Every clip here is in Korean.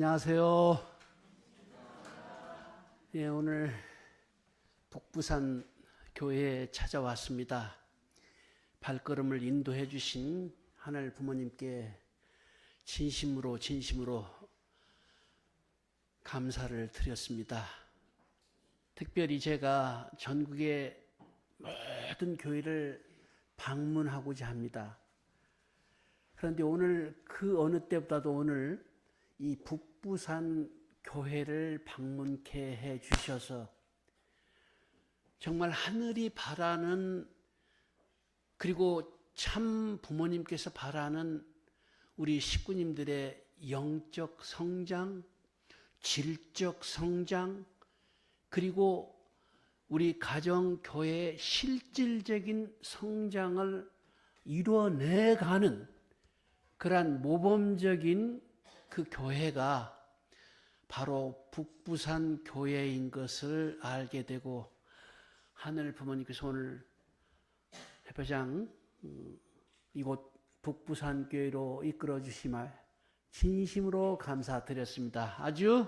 안녕하세요. 예, 오늘 북부산 교회에 찾아왔습니다. 발걸음을 인도해 주신 하늘 부모님께 진심으로 감사를 드렸습니다. 특별히 제가 전국의 모든 교회를 방문하고자 합니다. 그런데 오늘 그 어느 때보다도 오늘 이 북부산 교회를 방문케 해 주셔서 정말 하늘이 바라는, 그리고 참 부모님께서 바라는 우리 식구님들의 영적 성장, 질적 성장, 그리고 우리 가정교회의 실질적인 성장을 이뤄내가는 그러한 모범적인 그 교회가 바로 북부산 교회인 것을 알게 되고, 하늘 부모님께서 오늘 협회장 이곳 북부산 교회로 이끌어 주심을 진심으로 감사드렸습니다. 아주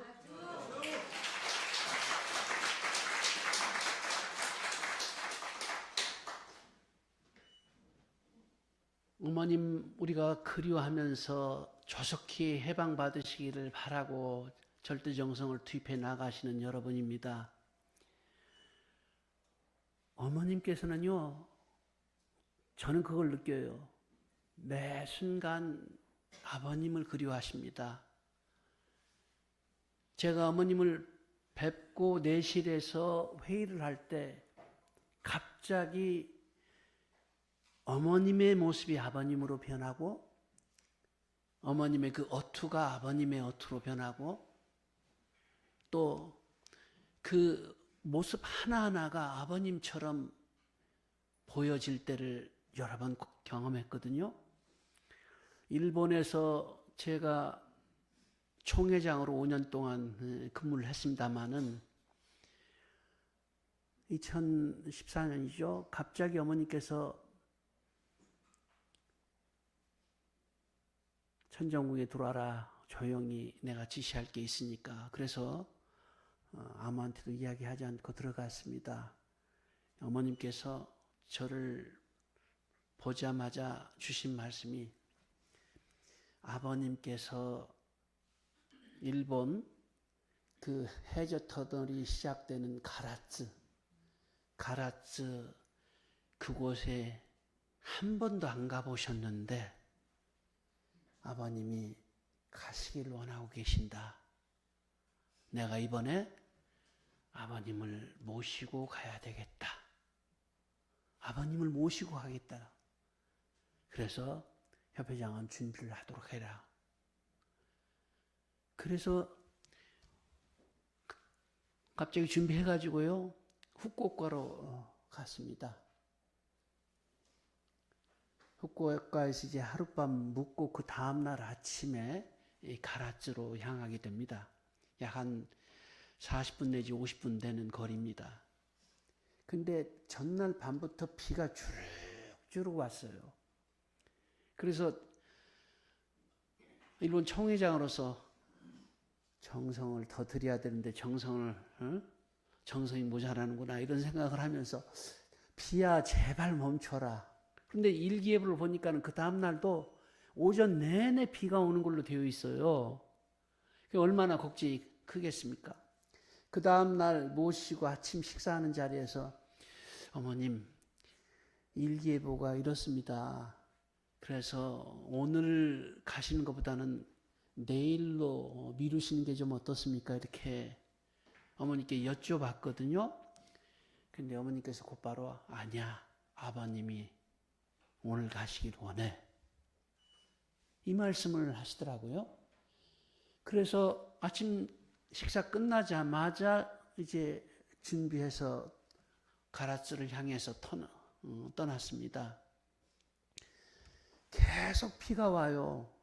어머님 우리가 그리워하면서 조속히 해방받으시기를 바라고 절대정성을 투입해 나가시는 여러분입니다. 어머님께서는요, 저는 그걸 느껴요. 매 순간 아버님을 그리워하십니다. 제가 어머님을 뵙고 내실에서 회의를 할 때 갑자기 어머님의 모습이 아버님으로 변하고, 어머님의 그 어투가 아버님의 어투로 변하고, 또 그 모습 하나하나가 아버님처럼 보여질 때를 여러 번 경험했거든요. 일본에서 제가 총회장으로 5년 동안 근무를 했습니다마는 2014년이죠. 갑자기 어머니께서 천정궁에 들어와라. 조용히 내가 지시할 게 있으니까. 그래서 아무한테도 이야기하지 않고 들어갔습니다. 어머님께서 저를 보자마자 주신 말씀이, 아버님께서 일본 그 해저 터널이 시작되는 가라츠 그곳에 한 번도 안 가보셨는데 아버님이 가시길 원하고 계신다. 내가 이번에 아버님을 모시고 가야 되겠다. 아버님을 모시고 가겠다. 그래서 협회장은 준비를 하도록 해라. 그래서 갑자기 준비해가지고요, 후쿠오카로 갔습니다. 후쿠오카에서 이제 하룻밤 묵고 그 다음날 아침에 가라츠로 향하게 됩니다. 약 한 40분 내지 50분 되는 거리입니다. 근데 전날 밤부터 비가 주룩주룩 왔어요. 그래서 일본 총회장으로서 정성을 더 드려야 되는데 정성이 모자라는구나, 이런 생각을 하면서 비야 제발 멈춰라. 그런데 일기예보를 보니까 그 다음날도 오전 내내 비가 오는 걸로 되어 있어요. 얼마나 걱정이 크겠습니까? 그 다음날 모시고 아침 식사하는 자리에서, 어머님 일기예보가 이렇습니다. 그래서 오늘 가시는 것보다는 내일로 미루시는 게 좀 어떻습니까? 이렇게 어머니께 여쭤봤거든요. 근데 어머니께서 곧바로, 아니야, 아버님이 오늘 가시길 원해, 이 말씀을 하시더라고요. 그래서 아침 식사 끝나자마자 이제 준비해서 가라츠를 향해서 떠났습니다. 계속 비가 와요.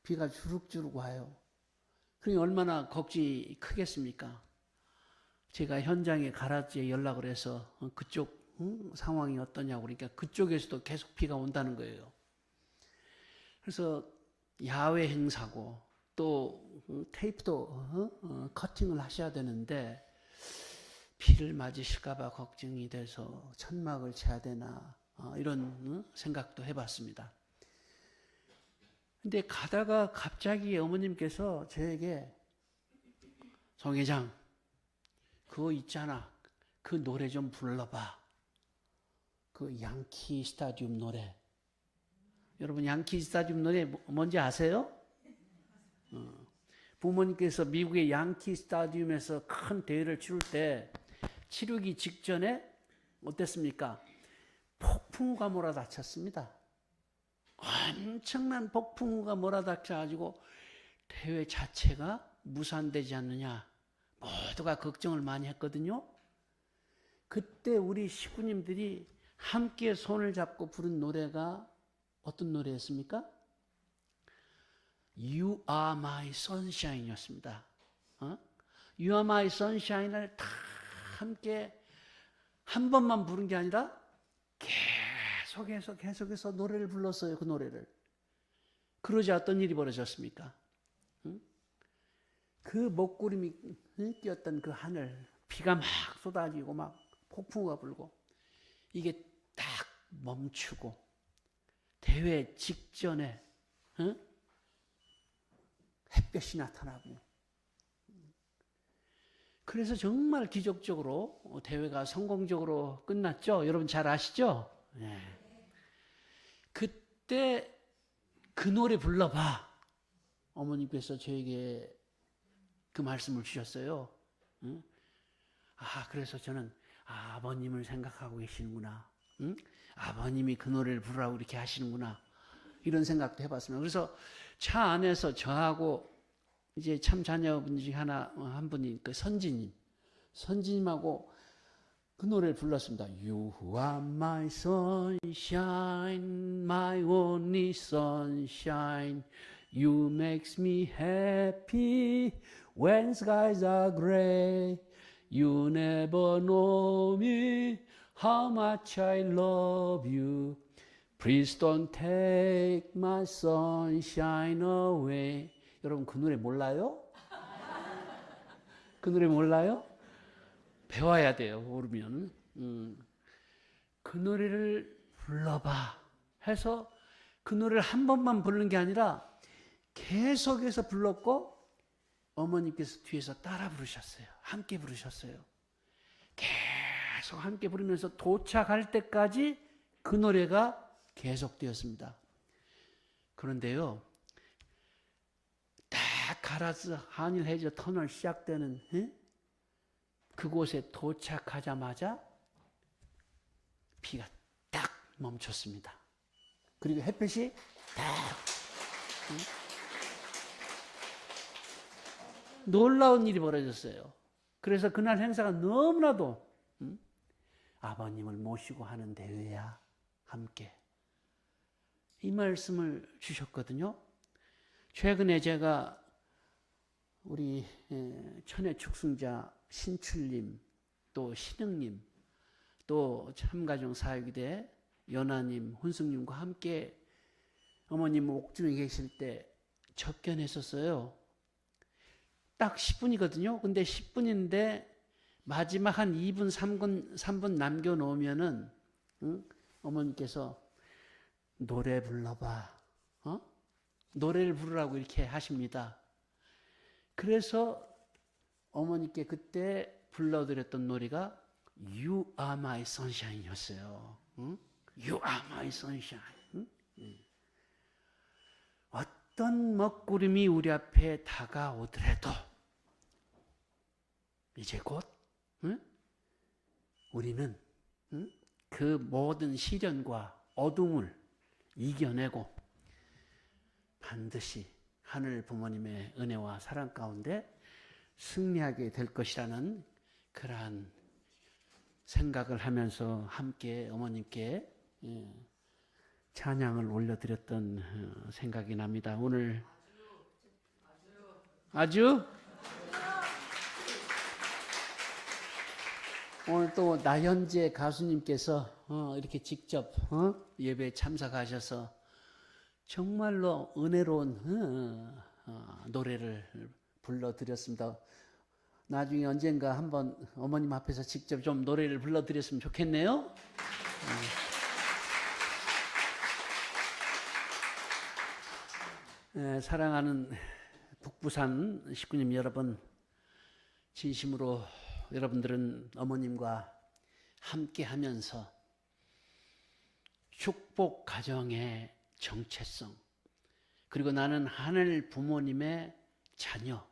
비가 주룩주룩 와요. 그러니 얼마나 걱정이 크겠습니까? 제가 현장에 가라츠에 연락을 해서 그쪽 상황이 어떠냐고 그러니까 그쪽에서도 계속 비가 온다는 거예요. 그래서 야외 행사고 또 테이프도 커팅을 하셔야 되는데 비를 맞으실까봐 걱정이 돼서 천막을 쳐야 되나 이런 생각도 해봤습니다. 근데 가다가 갑자기 어머님께서 저에게 송 회장 그거 있잖아 그 노래 좀 불러봐. 그 양키 스타디움 노래. 여러분 양키 스타디움 노래 뭔지 아세요? 부모님께서 미국의 양키 스타디움에서 큰 대회를 치를 때 치르기 직전에 어땠습니까? 폭풍우가 몰아닥쳤습니다. 엄청난 폭풍우가 몰아닥쳐가지고 대회 자체가 무산되지 않느냐 모두가 걱정을 많이 했거든요. 그때 우리 식구님들이 함께 손을 잡고 부른 노래가 어떤 노래였습니까? You are my sunshine 였습니다. You are my sunshine을 다 함께 한 번만 부른 게 아니라 계속해서 노래를 불렀어요. 그 노래를. 그러자 어떤 일이 벌어졌습니까? 그 먹구름이 띄었던 그 하늘, 비가 막 쏟아지고 막 폭풍우가 불고 이게 딱 멈추고 대회 직전에 햇볕이 나타나고 그래서 정말 기적적으로 대회가 성공적으로 끝났죠. 여러분 잘 아시죠? 네. 그때 그 노래 불러봐. 어머니께서 저에게 그 말씀을 주셨어요. 그래서 저는 아버님을 생각하고 계시는구나. 아버님이 그 노래를 부르라고 이렇게 하시는구나. 이런 생각도 해봤습니다. 그래서 차 안에서 저하고 이제 참 자녀분 중에 한 분이 그 선지님하고 그 노래를 불렀습니다. You are my sunshine, my only sunshine. You makes me happy when skies are gray. You never know me, how much I love you. Please don't take my sunshine away. 여러분 그 노래 몰라요? 그 노래 몰라요? 배워야 돼요. 모르면. 그 노래를 불러봐 해서 그 노래를 한 번만 부르는 게 아니라 계속해서 불렀고 어머니께서 뒤에서 따라 부르셨어요. 함께 부르셨어요. 계속 함께 부르면서 도착할 때까지 그 노래가 계속되었습니다. 그런데요. 딱 가라스 한일 해저 터널 시작되는 그곳에 도착하자마자 비가 딱 멈췄습니다. 그리고 햇볕이 딱 놀라운 일이 벌어졌어요. 그래서 그날 행사가 너무나도 아버님을 모시고 하는 대회야 함께 이 말씀을 주셨거든요. 최근에 제가 우리 천혜 축승자 신출님 또 신흥님 또 참가정 사역이대 연하님 훈승님과 함께 어머님 옥중에 계실 때 접견했었어요. 딱 10분이거든요. 근데 10분인데 마지막 한 2분, 3분 남겨놓으면은 어머니께서 노래 불러봐. 노래를 부르라고 이렇게 하십니다. 그래서 어머니께 그때 불러드렸던 노래가 You are my sunshine 였어요. You are my sunshine. 어떤 먹구름이 우리 앞에 다가오더라도 이제 곧 우리는 그 모든 시련과 어둠을 이겨내고 반드시 하늘 부모님의 은혜와 사랑 가운데 승리하게 될 것이라는 그러한 생각을 하면서 함께 어머님께 찬양을 올려드렸던 생각이 납니다. 오늘 아주 오늘 또 나현재 가수님께서 이렇게 직접 예배에 참석하셔서 정말로 은혜로운 노래를 불러드렸습니다. 나중에 언젠가 한번 어머님 앞에서 직접 좀 노래를 불러드렸으면 좋겠네요. 사랑하는 북부산 식구님 여러분, 진심으로 여러분들은 어머님과 함께 하면서 축복 가정의 정체성, 그리고 나는 하늘 부모님의 자녀,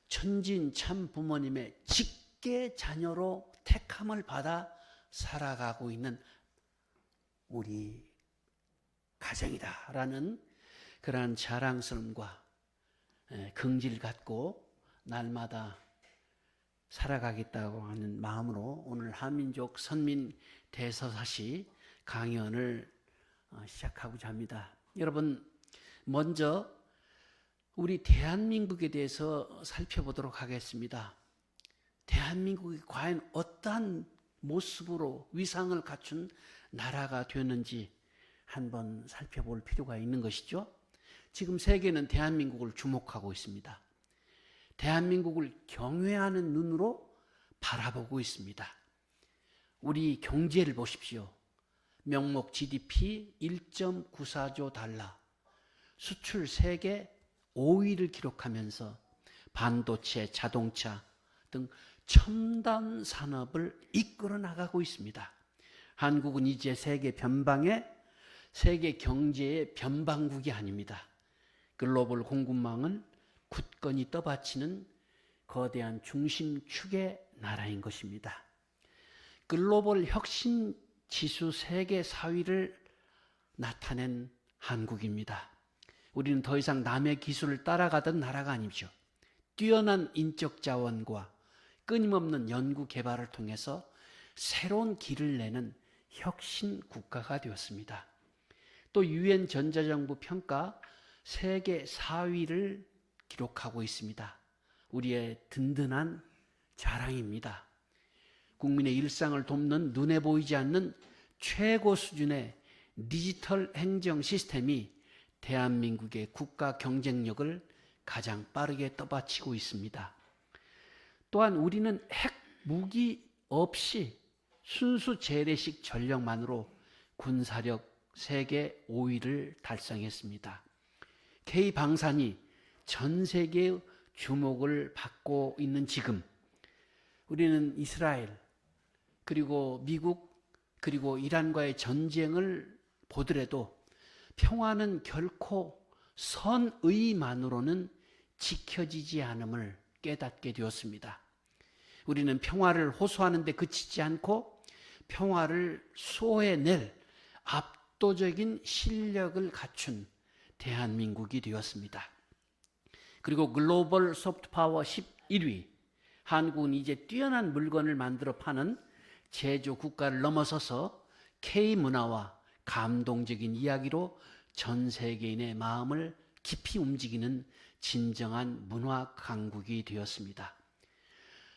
천진 참 부모님의 직계 자녀로 택함을 받아 살아가고 있는 우리 가정이다라는 그러한 자랑스러움과 긍지를 갖고 날마다 살아가겠다고 하는 마음으로 오늘 한민족 선민 대서사시 강연을 시작하고자 합니다. 여러분, 먼저 우리 대한민국에 대해서 살펴보도록 하겠습니다. 대한민국이 과연 어떠한 모습으로 위상을 갖춘 나라가 되었는지 한번 살펴볼 필요가 있는 것이죠. 지금 세계는 대한민국을 주목하고 있습니다. 대한민국을 경외하는 눈으로 바라보고 있습니다. 우리 경제를 보십시오. 명목 GDP 1.94조 달러, 수출 세계 5위를 기록하면서 반도체, 자동차 등 첨단 산업을 이끌어 나가고 있습니다. 한국은 이제 세계 경제의 변방국이 아닙니다. 글로벌 공급망은 굳건히 떠받치는 거대한 중심축의 나라인 것입니다. 글로벌 혁신 지수 세계 4위를 나타낸 한국입니다. 우리는 더 이상 남의 기술을 따라가던 나라가 아니죠. 뛰어난 인적 자원과 끊임없는 연구 개발을 통해서 새로운 길을 내는 혁신 국가가 되었습니다. 또 유엔 전자정부 평가 세계 4위를 기록하고 있습니다. 우리의 든든한 자랑입니다. 국민의 일상을 돕는 눈에 보이지 않는 최고 수준의 디지털 행정 시스템이 대한민국의 국가 경쟁력을 가장 빠르게 떠받치고 있습니다. 또한 우리는 핵 무기 없이 순수 재래식 전력만으로 군사력 세계 5위를 달성했습니다. K방산이 전 세계의 주목을 받고 있는 지금, 우리는 이스라엘, 그리고 미국, 그리고 이란과의 전쟁을 보더라도 평화는 결코 선의만으로는 지켜지지 않음을 깨닫게 되었습니다. 우리는 평화를 호소하는 데 그치지 않고 평화를 수호해낼 압도적인 실력을 갖춘 대한민국이 되었습니다. 그리고 글로벌 소프트파워 11위, 한국은 이제 뛰어난 물건을 만들어 파는 제조 국가를 넘어서서 K문화와 감동적인 이야기로 전 세계인의 마음을 깊이 움직이는 진정한 문화 강국이 되었습니다.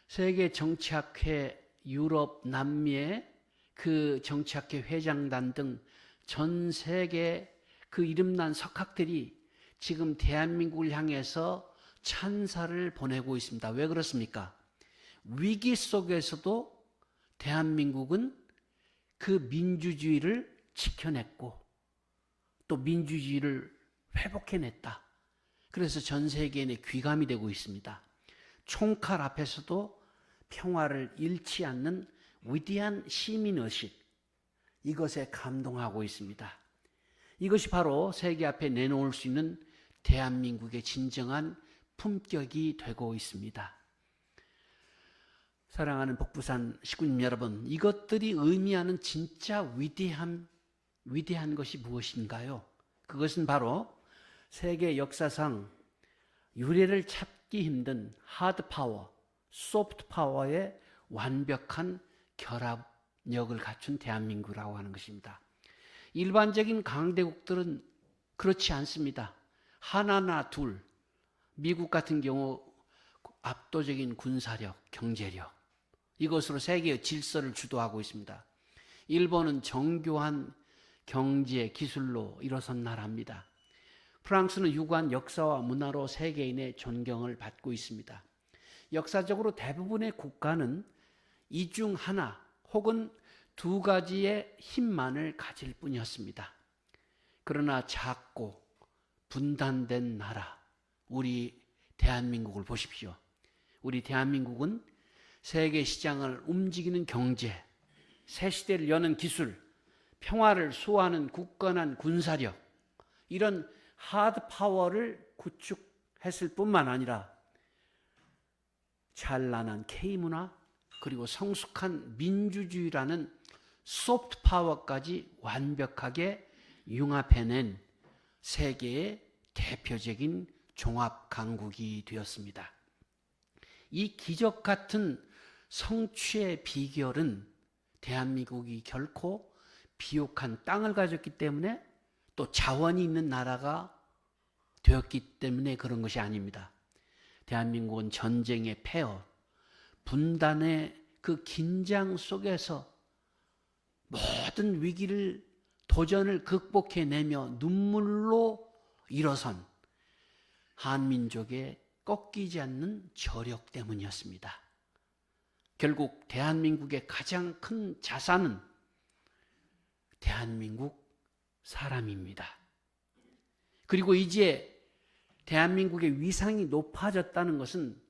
세계 정치학회 유럽, 남미의 그 정치학회 회장단 등 전 세계 그 이름난 석학들이 지금 대한민국을 향해서 찬사를 보내고 있습니다. 왜 그렇습니까? 위기 속에서도 대한민국은 그 민주주의를 지켜냈고 또 민주주의를 회복해냈다. 그래서 전 세계인의 귀감이 되고 있습니다. 총칼 앞에서도 평화를 잃지 않는 위대한 시민의식, 이것에 감동하고 있습니다. 이것이 바로 세계 앞에 내놓을 수 있는 대한민국의 진정한 품격이 되고 있습니다. 사랑하는 북부산 식구님 여러분, 이것들이 의미하는 진짜 위대한 것이 무엇인가요? 그것은 바로 세계 역사상 유례를 찾기 힘든 하드 파워, 소프트 파워의 완벽한 결합력을 갖춘 대한민국이라고 하는 것입니다. 일반적인 강대국들은 그렇지 않습니다. 하나나 둘, 미국 같은 경우 압도적인 군사력, 경제력, 이것으로 세계의 질서를 주도하고 있습니다. 일본은 정교한 경제, 기술로 일어선 나라입니다. 프랑스는 유구한 역사와 문화로 세계인의 존경을 받고 있습니다. 역사적으로 대부분의 국가는 이 중 하나 혹은 두 가지의 힘만을 가질 뿐이었습니다. 그러나 작고 분단된 나라, 우리 대한민국을 보십시오. 우리 대한민국은 세계 시장을 움직이는 경제, 새 시대를 여는 기술, 평화를 수호하는 굳건한 군사력, 이런 하드 파워를 구축했을 뿐만 아니라 찬란한 K문화, 그리고 성숙한 민주주의라는 소프트 파워까지 완벽하게 융합해낸 세계의 대표적인 종합 강국이 되었습니다. 이 기적 같은 성취의 비결은 대한민국이 결코 비옥한 땅을 가졌기 때문에 또 자원이 있는 나라가 되었기 때문에 그런 것이 아닙니다. 대한민국은 전쟁의 폐허, 분단의 그 긴장 속에서 모든 위기를 도전을 극복해내며 눈물로 일어선 한민족의 꺾이지 않는 저력 때문이었습니다. 결국 대한민국의 가장 큰 자산은 대한민국 사람입니다. 그리고 이제 대한민국의 위상이 높아졌다는 것은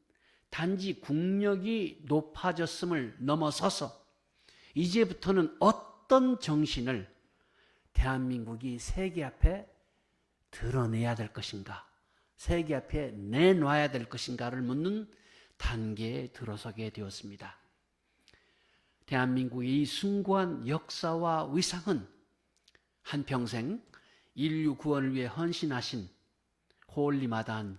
단지 국력이 높아졌음을 넘어서서 이제부터는 어떤 정신을 대한민국이 세계 앞에 드러내야 될 것인가, 세계 앞에 내놔야 될 것인가를 묻는 단계에 들어서게 되었습니다. 대한민국의 이 숭고한 역사와 위상은 한평생 인류 구원을 위해 헌신하신 홀리마다한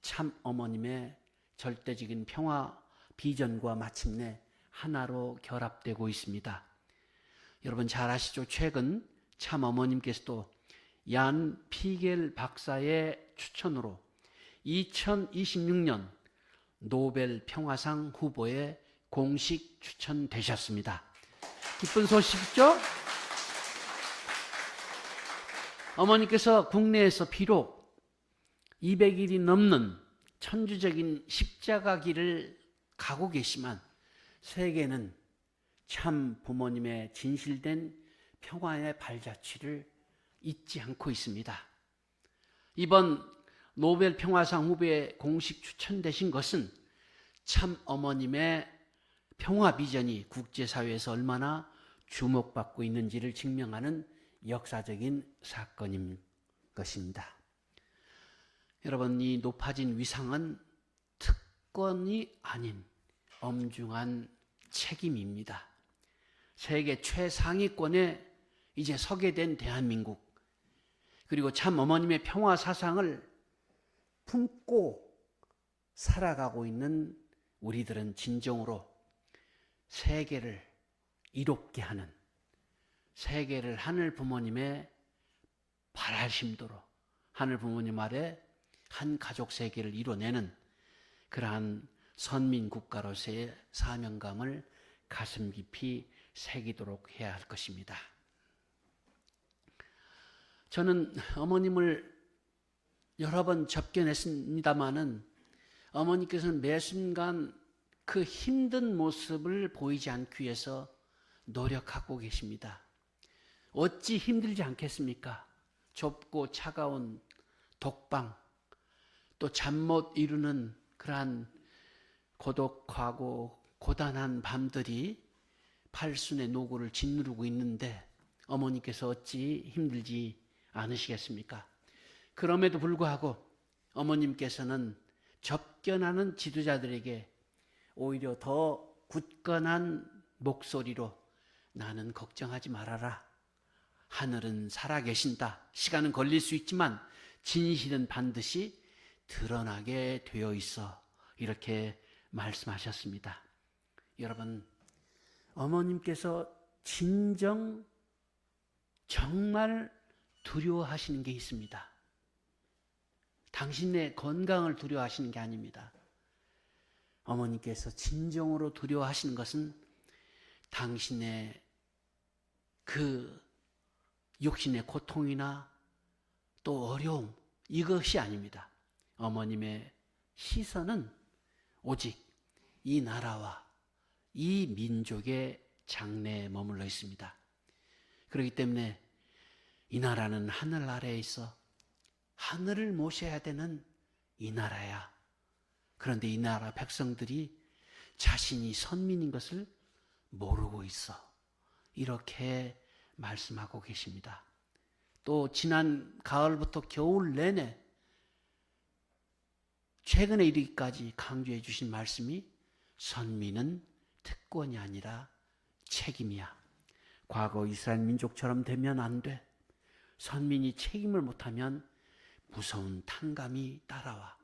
참 어머님의 절대적인 평화 비전과 마침내 하나로 결합되고 있습니다. 여러분 잘 아시죠? 최근 참 어머님께서도 얀 피겔 박사의 추천으로 2026년 노벨 평화상 후보에 공식 추천되셨습니다. 기쁜 소식이죠? 어머니께서 국내에서 비록 200일이 넘는 천주적인 십자가 길을 가고 계시지만 세계는 참 부모님의 진실된 평화의 발자취를 잊지 않고 있습니다. 이번 노벨 평화상 후보에 공식 추천되신 것은 참 어머님의 평화 비전이 국제사회에서 얼마나 주목받고 있는지를 증명하는 역사적인 사건인 것입니다. 여러분, 이 높아진 위상은 특권이 아닌 엄중한 책임입니다. 세계 최상위권에 이제 서게 된 대한민국, 그리고 참 어머님의 평화 사상을 품고 살아가고 있는 우리들은 진정으로 세계를 이롭게 하는, 세계를 하늘 부모님의 바라심도로 하늘 부모님 아래 한 가족 세계를 이뤄내는 그러한 선민 국가로서의 사명감을 가슴 깊이 새기도록 해야 할 것입니다. 저는 어머님을 여러 번 접견했습니다마는 어머니께서는 매 순간 그 힘든 모습을 보이지 않기 위해서 노력하고 계십니다. 어찌 힘들지 않겠습니까? 좁고 차가운 독방, 또 잠 못 이루는 그러한 고독하고 고단한 밤들이 팔순의 노고를 짓누르고 있는데 어머니께서 어찌 힘들지 않으시겠습니까? 그럼에도 불구하고 어머님께서는 접견하는 지도자들에게 오히려 더 굳건한 목소리로 나는 걱정하지 말아라. 하늘은 살아계신다. 시간은 걸릴 수 있지만 진실은 반드시 드러나게 되어 있어. 이렇게 말씀하셨습니다. 여러분, 어머님께서 진정 정말 두려워하시는 게 있습니다. 당신의 건강을 두려워하시는 게 아닙니다. 어머니께서 진정으로 두려워하시는 것은 당신의 그 육신의 고통이나 또 어려움, 이것이 아닙니다. 어머님의 시선은 오직 이 나라와 이 민족의 장래에 머물러 있습니다. 그렇기 때문에 이 나라는 하늘 아래에 있어 하늘을 모셔야 되는 이 나라야. 그런데 이 나라 백성들이 자신이 선민인 것을 모르고 있어. 이렇게 말씀하고 계십니다. 또 지난 가을부터 겨울 내내 최근에 이르기까지 강조해 주신 말씀이 선민은 특권이 아니라 책임이야. 과거 이스라엘 민족처럼 되면 안 돼. 선민이 책임을 못하면 무서운 탕감이 따라와.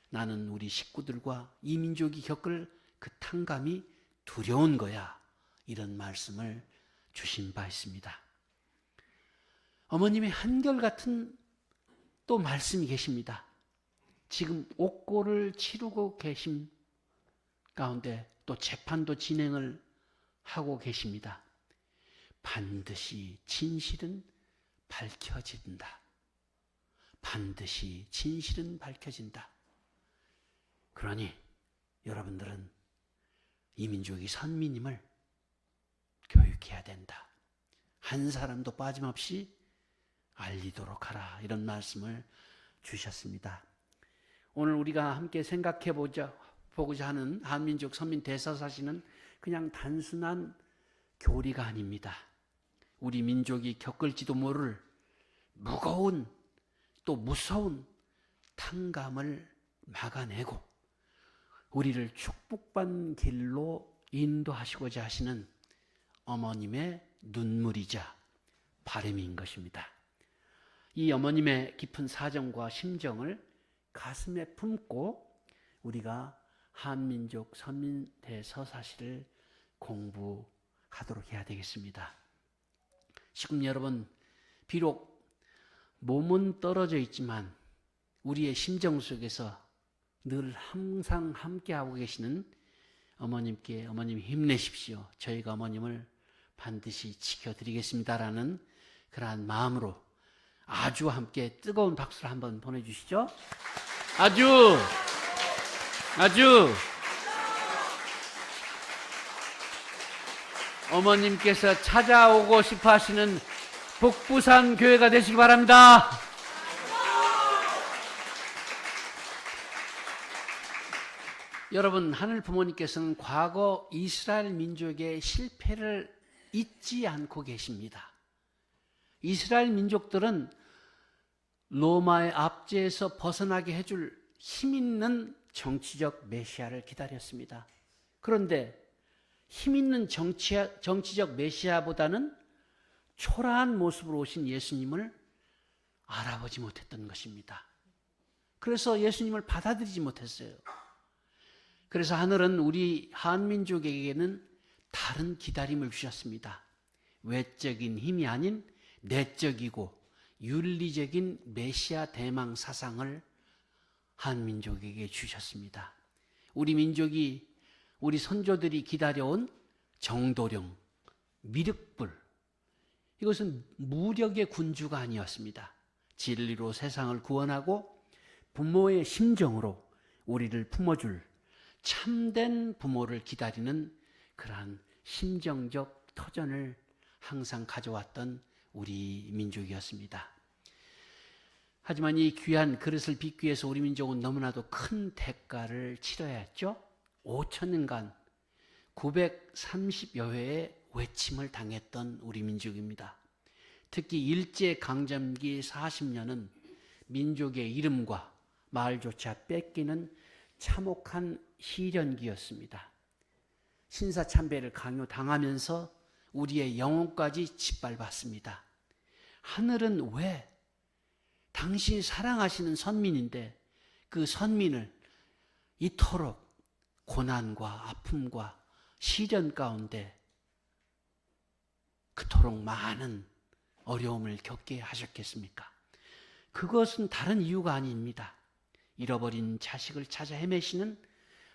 나는 우리 식구들과 이 민족이 겪을 그 탕감이 두려운 거야. 이런 말씀을 주신 바 있습니다. 어머님의 한결같은 또 말씀이 계십니다. 지금 옥고를 치르고 계신 가운데 또 재판도 진행을 하고 계십니다. 반드시 진실은 밝혀진다. 반드시 진실은 밝혀진다. 그러니 여러분들은 이 민족이 선민임을 교육해야 된다. 한 사람도 빠짐없이 알리도록 하라. 이런 말씀을 주셨습니다. 오늘 우리가 함께 생각해 보고자 하는 한민족 선민 대서사시는 그냥 단순한 교리가 아닙니다. 우리 민족이 겪을지도 모를 무거운 또 무서운 탕감을 막아내고 우리를 축복받는 길로 인도하시고자 하시는 어머님의 눈물이자 바람인 것입니다. 이 어머님의 깊은 사정과 심정을 가슴에 품고 우리가 한민족 선민 대서사시를 공부하도록 해야 되겠습니다. 지금 여러분, 비록 몸은 떨어져 있지만 우리의 심정 속에서 늘 항상 함께하고 계시는 어머님께 어머님 힘내십시오. 저희가 어머님을 반드시 지켜드리겠습니다라는 그러한 마음으로 아주 함께 뜨거운 박수를 한번 보내주시죠. 아주 어머님께서 찾아오고 싶어 하시는 북부산 교회가 되시기 바랍니다. 여러분, 하늘 부모님께서는 과거 이스라엘 민족의 실패를 잊지 않고 계십니다. 이스라엘 민족들은 로마의 압제에서 벗어나게 해줄 힘있는 정치적 메시아를 기다렸습니다. 그런데 힘있는 정치적 메시아보다는 초라한 모습으로 오신 예수님을 알아보지 못했던 것입니다. 그래서 예수님을 받아들이지 못했어요. 그래서 하늘은 우리 한민족에게는 다른 기다림을 주셨습니다. 외적인 힘이 아닌 내적이고 윤리적인 메시아 대망 사상을 한민족에게 주셨습니다. 우리 민족이, 우리 선조들이 기다려온 정도령, 미륵불, 이것은 무력의 군주가 아니었습니다. 진리로 세상을 구원하고 부모의 심정으로 우리를 품어줄 참된 부모를 기다리는 그러한 심정적 터전을 항상 가져왔던 우리 민족이었습니다. 하지만 이 귀한 그릇을 빚기 위해서 우리 민족은 너무나도 큰 대가를 치러야 했죠. 5천년간 930여 회의 외침을 당했던 우리 민족입니다. 특히 일제강점기 40년은 민족의 이름과 말조차 뺏기는 참혹한 시련기였습니다. 신사참배를 강요당하면서 우리의 영혼까지 짓밟았습니다. 하늘은 왜 당신이 사랑하시는 선민인데 그 선민을 이토록 고난과 아픔과 시련 가운데 그토록 많은 어려움을 겪게 하셨겠습니까? 그것은 다른 이유가 아닙니다. 잃어버린 자식을 찾아 헤매시는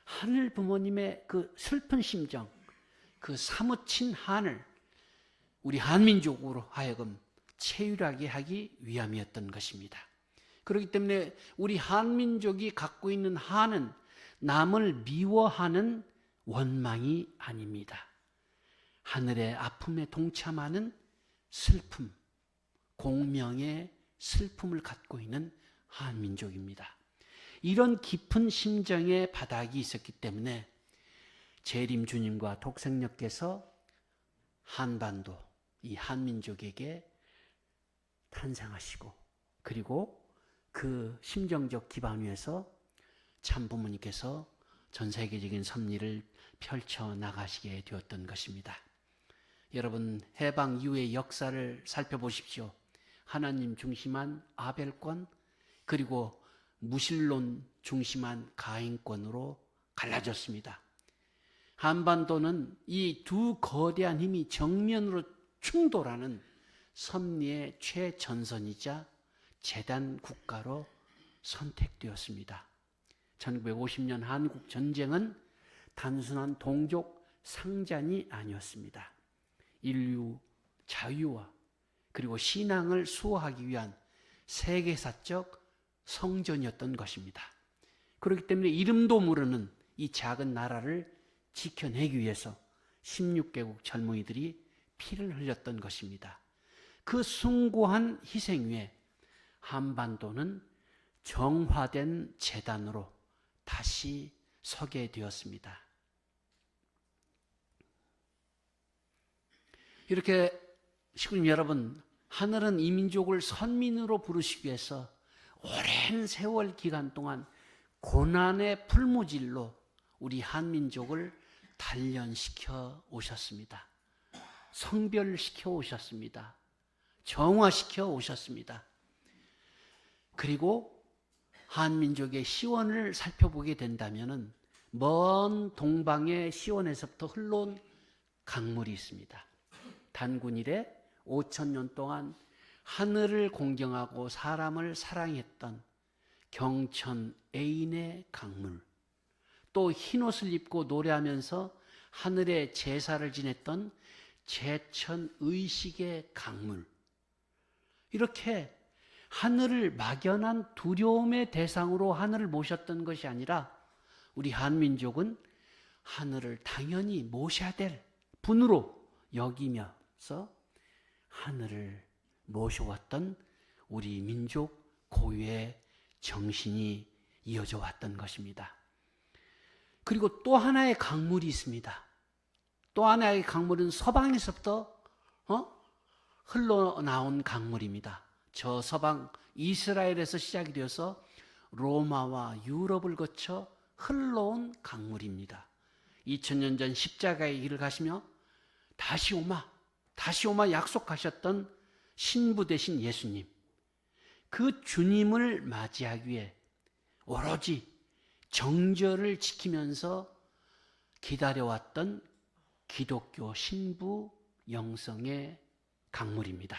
하늘 부모님의 그 슬픈 심정, 그 사무친 한을 우리 한민족으로 하여금 체휼하게 하기 위함이었던 것입니다. 그렇기 때문에 우리 한민족이 갖고 있는 한은 남을 미워하는 원망이 아닙니다. 하늘의 아픔에 동참하는 슬픔, 공명의 슬픔을 갖고 있는 한민족입니다. 이런 깊은 심정의 바닥이 있었기 때문에 재림 주님과 독생녀께서 한반도, 이 한민족에게 탄생하시고, 그리고 그 심정적 기반 위에서 참부모님께서 전 세계적인 섭리를 펼쳐 나가시게 되었던 것입니다. 여러분, 해방 이후의 역사를 살펴보십시오. 하나님 중심한 아벨권, 그리고 무신론 중심한 가인권으로 갈라졌습니다. 한반도는 이 두 거대한 힘이 정면으로 충돌하는 섭리의 최전선이자 재단 국가로 선택되었습니다. 1950년 한국 전쟁은 단순한 동족 상잔이 아니었습니다. 인류 자유와 그리고 신앙을 수호하기 위한 세계사적 성전이었던 것입니다. 그렇기 때문에 이름도 모르는 이 작은 나라를 지켜내기 위해서 16개국 젊은이들이 피를 흘렸던 것입니다. 그 숭고한 희생 위에 한반도는 정화된 재단으로 다시 서게 되었습니다. 이렇게 시구님 여러분, 하늘은 이 민족을 선민으로 부르시기 위해서 오랜 세월 기간 동안 고난의 풀무질로 우리 한민족을 단련시켜 오셨습니다. 성별시켜 오셨습니다. 정화시켜 오셨습니다. 그리고 한민족의 시원을 살펴보게 된다면 먼 동방의 시원에서부터 흘러온 강물이 있습니다. 단군 이래 5,000년 동안 하늘을 공경하고 사람을 사랑했던 경천 애인의 강물, 또 흰옷을 입고 노래하면서 하늘에 제사를 지냈던 제천 의식의 강물, 이렇게 하늘을 막연한 두려움의 대상으로 하늘을 모셨던 것이 아니라 우리 한민족은 하늘을 당연히 모셔야 될 분으로 여기면서 하늘을 모셔왔던 우리 민족 고유의 정신이 이어져 왔던 것입니다. 그리고 또 하나의 강물이 있습니다. 또 하나의 강물은 서방에서부터 흘러나온 강물입니다. 저 서방 이스라엘에서 시작이 되어서 로마와 유럽을 거쳐 흘러온 강물입니다. 2000년 전 십자가의 길을 가시며 다시 오마 약속하셨던 신부 되신 예수님, 그 주님을 맞이하기 위해 오로지 정절을 지키면서 기다려왔던 기독교 신부 영성의 강물입니다.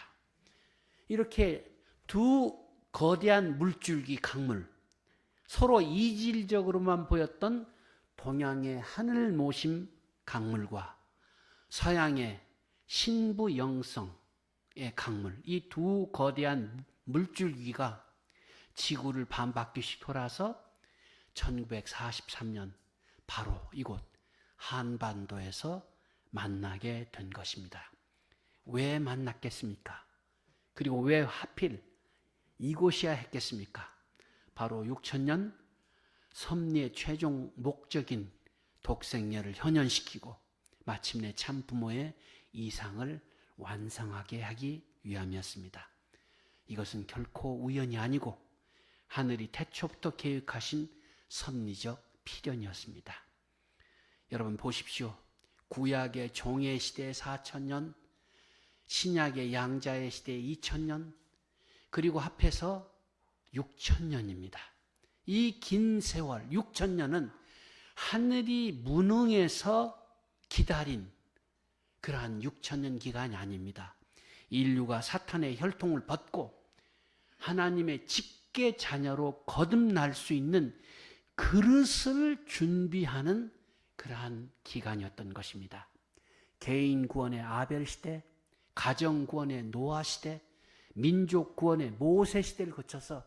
이렇게 두 거대한 물줄기 강물, 서로 이질적으로만 보였던 동양의 하늘 모심 강물과 서양의 신부 영성의 강물, 이 두 거대한 물줄기가 지구를 반바퀴씩 돌아서 1943년 바로 이곳 한반도에서 만나게 된 것입니다. 왜 만났겠습니까? 그리고 왜 하필 이곳이야 했겠습니까? 바로 6,000년 섭리의 최종 목적인 독생녀를 현현시키고 마침내 참부모의 이상을 완성하게 하기 위함이었습니다. 이것은 결코 우연이 아니고 하늘이 태초부터 계획하신 섭리적 필연이었습니다. 여러분 보십시오. 구약의 종의 시대 4,000년, 신약의 양자의 시대 2,000년, 그리고 합해서 6,000년입니다. 이 긴 세월 6,000년은 하늘이 무능해서 기다린 그러한 6,000년 기간이 아닙니다. 인류가 사탄의 혈통을 벗고 하나님의 직계 자녀로 거듭날 수 있는 그릇을 준비하는 그러한 기간이었던 것입니다. 개인 구원의 아벨 시대, 가정 구원의 노아 시대, 민족 구원의 모세 시대를 거쳐서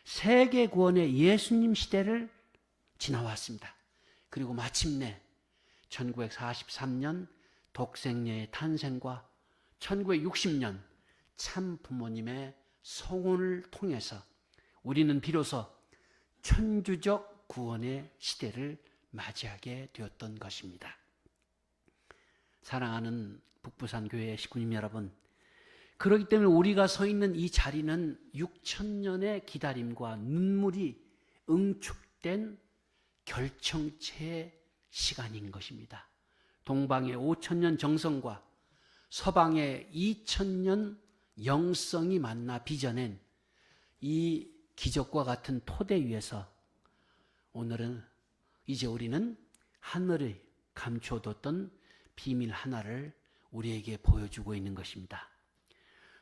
세계 구원의 예수님 시대를 지나왔습니다. 그리고 마침내 1943년 독생녀의 탄생과 1960년 참 부모님의 성혼을 통해서 우리는 비로소 천주적 구원의 시대를 맞이하게 되었던 것입니다. 사랑하는 북부산 교회 식구님 여러분, 그렇기 때문에 우리가 서 있는 이 자리는 6,000년의 기다림과 눈물이 응축된 결정체의 시간인 것입니다. 동방의 5,000년 정성과 서방의 2,000년 영성이 만나 빚어낸 이 기적과 같은 토대 위에서 오늘은 이제 우리는 하늘에 감춰뒀던 비밀 하나를 우리에게 보여주고 있는 것입니다.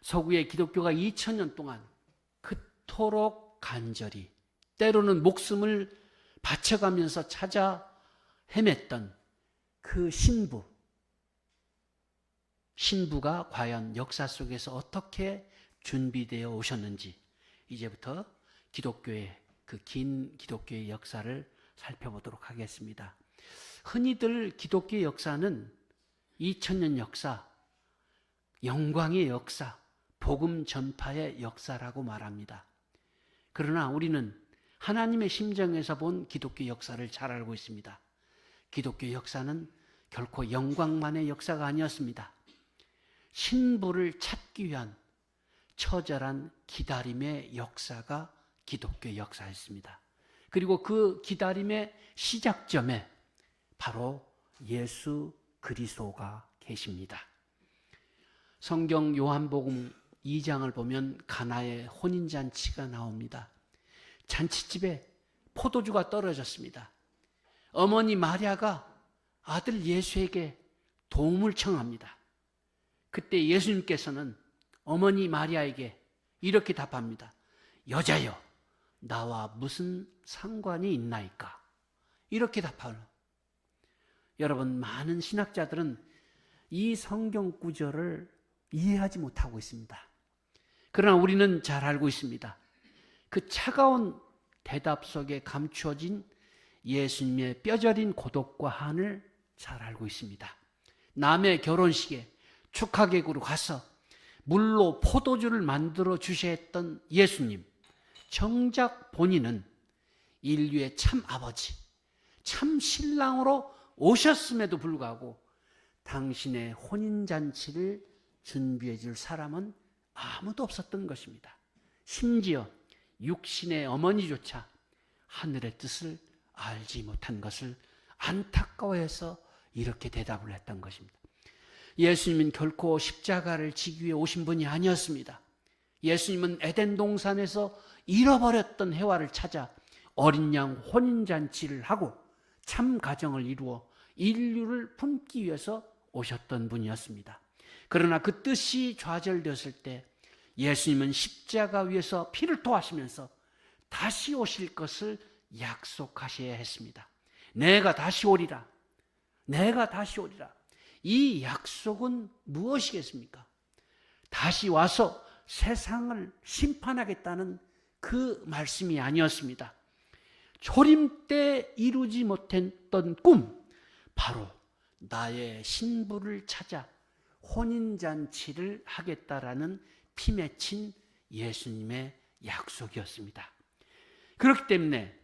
서구의 기독교가 2000년 동안 그토록 간절히 때로는 목숨을 바쳐가면서 찾아 헤맸던 그 신부가 과연 역사 속에서 어떻게 준비되어 오셨는지 이제부터 기독교의 그 긴 기독교의 역사를 살펴보도록 하겠습니다. 흔히들 기독교의 역사는 2000년 역사, 영광의 역사, 복음 전파의 역사라고 말합니다. 그러나 우리는 하나님의 심정에서 본 기독교 역사를 잘 알고 있습니다. 기독교 역사는 결코 영광만의 역사가 아니었습니다. 신부를 찾기 위한 처절한 기다림의 역사가 기독교 역사였습니다. 그리고 그 기다림의 시작점에 바로 예수 그리스도가 계십니다. 성경 요한복음 2장을 보면 가나의 혼인잔치가 나옵니다. 잔치집에 포도주가 떨어졌습니다. 어머니 마리아가 아들 예수에게 도움을 청합니다. 그때 예수님께서는 어머니 마리아에게 이렇게 답합니다. 여자여, 나와 무슨 상관이 있나이까? 이렇게 답하는. 여러분, 많은 신학자들은 이 성경 구절을 이해하지 못하고 있습니다. 그러나 우리는 잘 알고 있습니다. 그 차가운 대답 속에 감추어진 예수님의 뼈저린 고독과 한을 잘 알고 있습니다. 남의 결혼식에 축하객으로 가서 물로 포도주를 만들어 주셔야 했던 예수님, 정작 본인은 인류의 참 아버지, 참 신랑으로 오셨음에도 불구하고 당신의 혼인잔치를 준비해 줄 사람은 아무도 없었던 것입니다. 심지어 육신의 어머니조차 하늘의 뜻을 알지 못한 것을 안타까워해서 이렇게 대답을 했던 것입니다. 예수님은 결코 십자가를 지기 위해 오신 분이 아니었습니다. 예수님은 에덴 동산에서 잃어버렸던 해와를 찾아 어린 양 혼인잔치를 하고 참 가정을 이루어 인류를 품기 위해서 오셨던 분이었습니다. 그러나 그 뜻이 좌절되었을 때 예수님은 십자가 위에서 피를 토하시면서 다시 오실 것을 약속하셔야 했습니다. 내가 다시 오리라. 내가 다시 오리라. 이 약속은 무엇이겠습니까? 다시 와서 세상을 심판하겠다는 그 말씀이 아니었습니다. 초림 때 이루지 못했던 꿈, 바로 나의 신부를 찾아 혼인잔치를 하겠다라는 피 맺힌 예수님의 약속이었습니다. 그렇기 때문에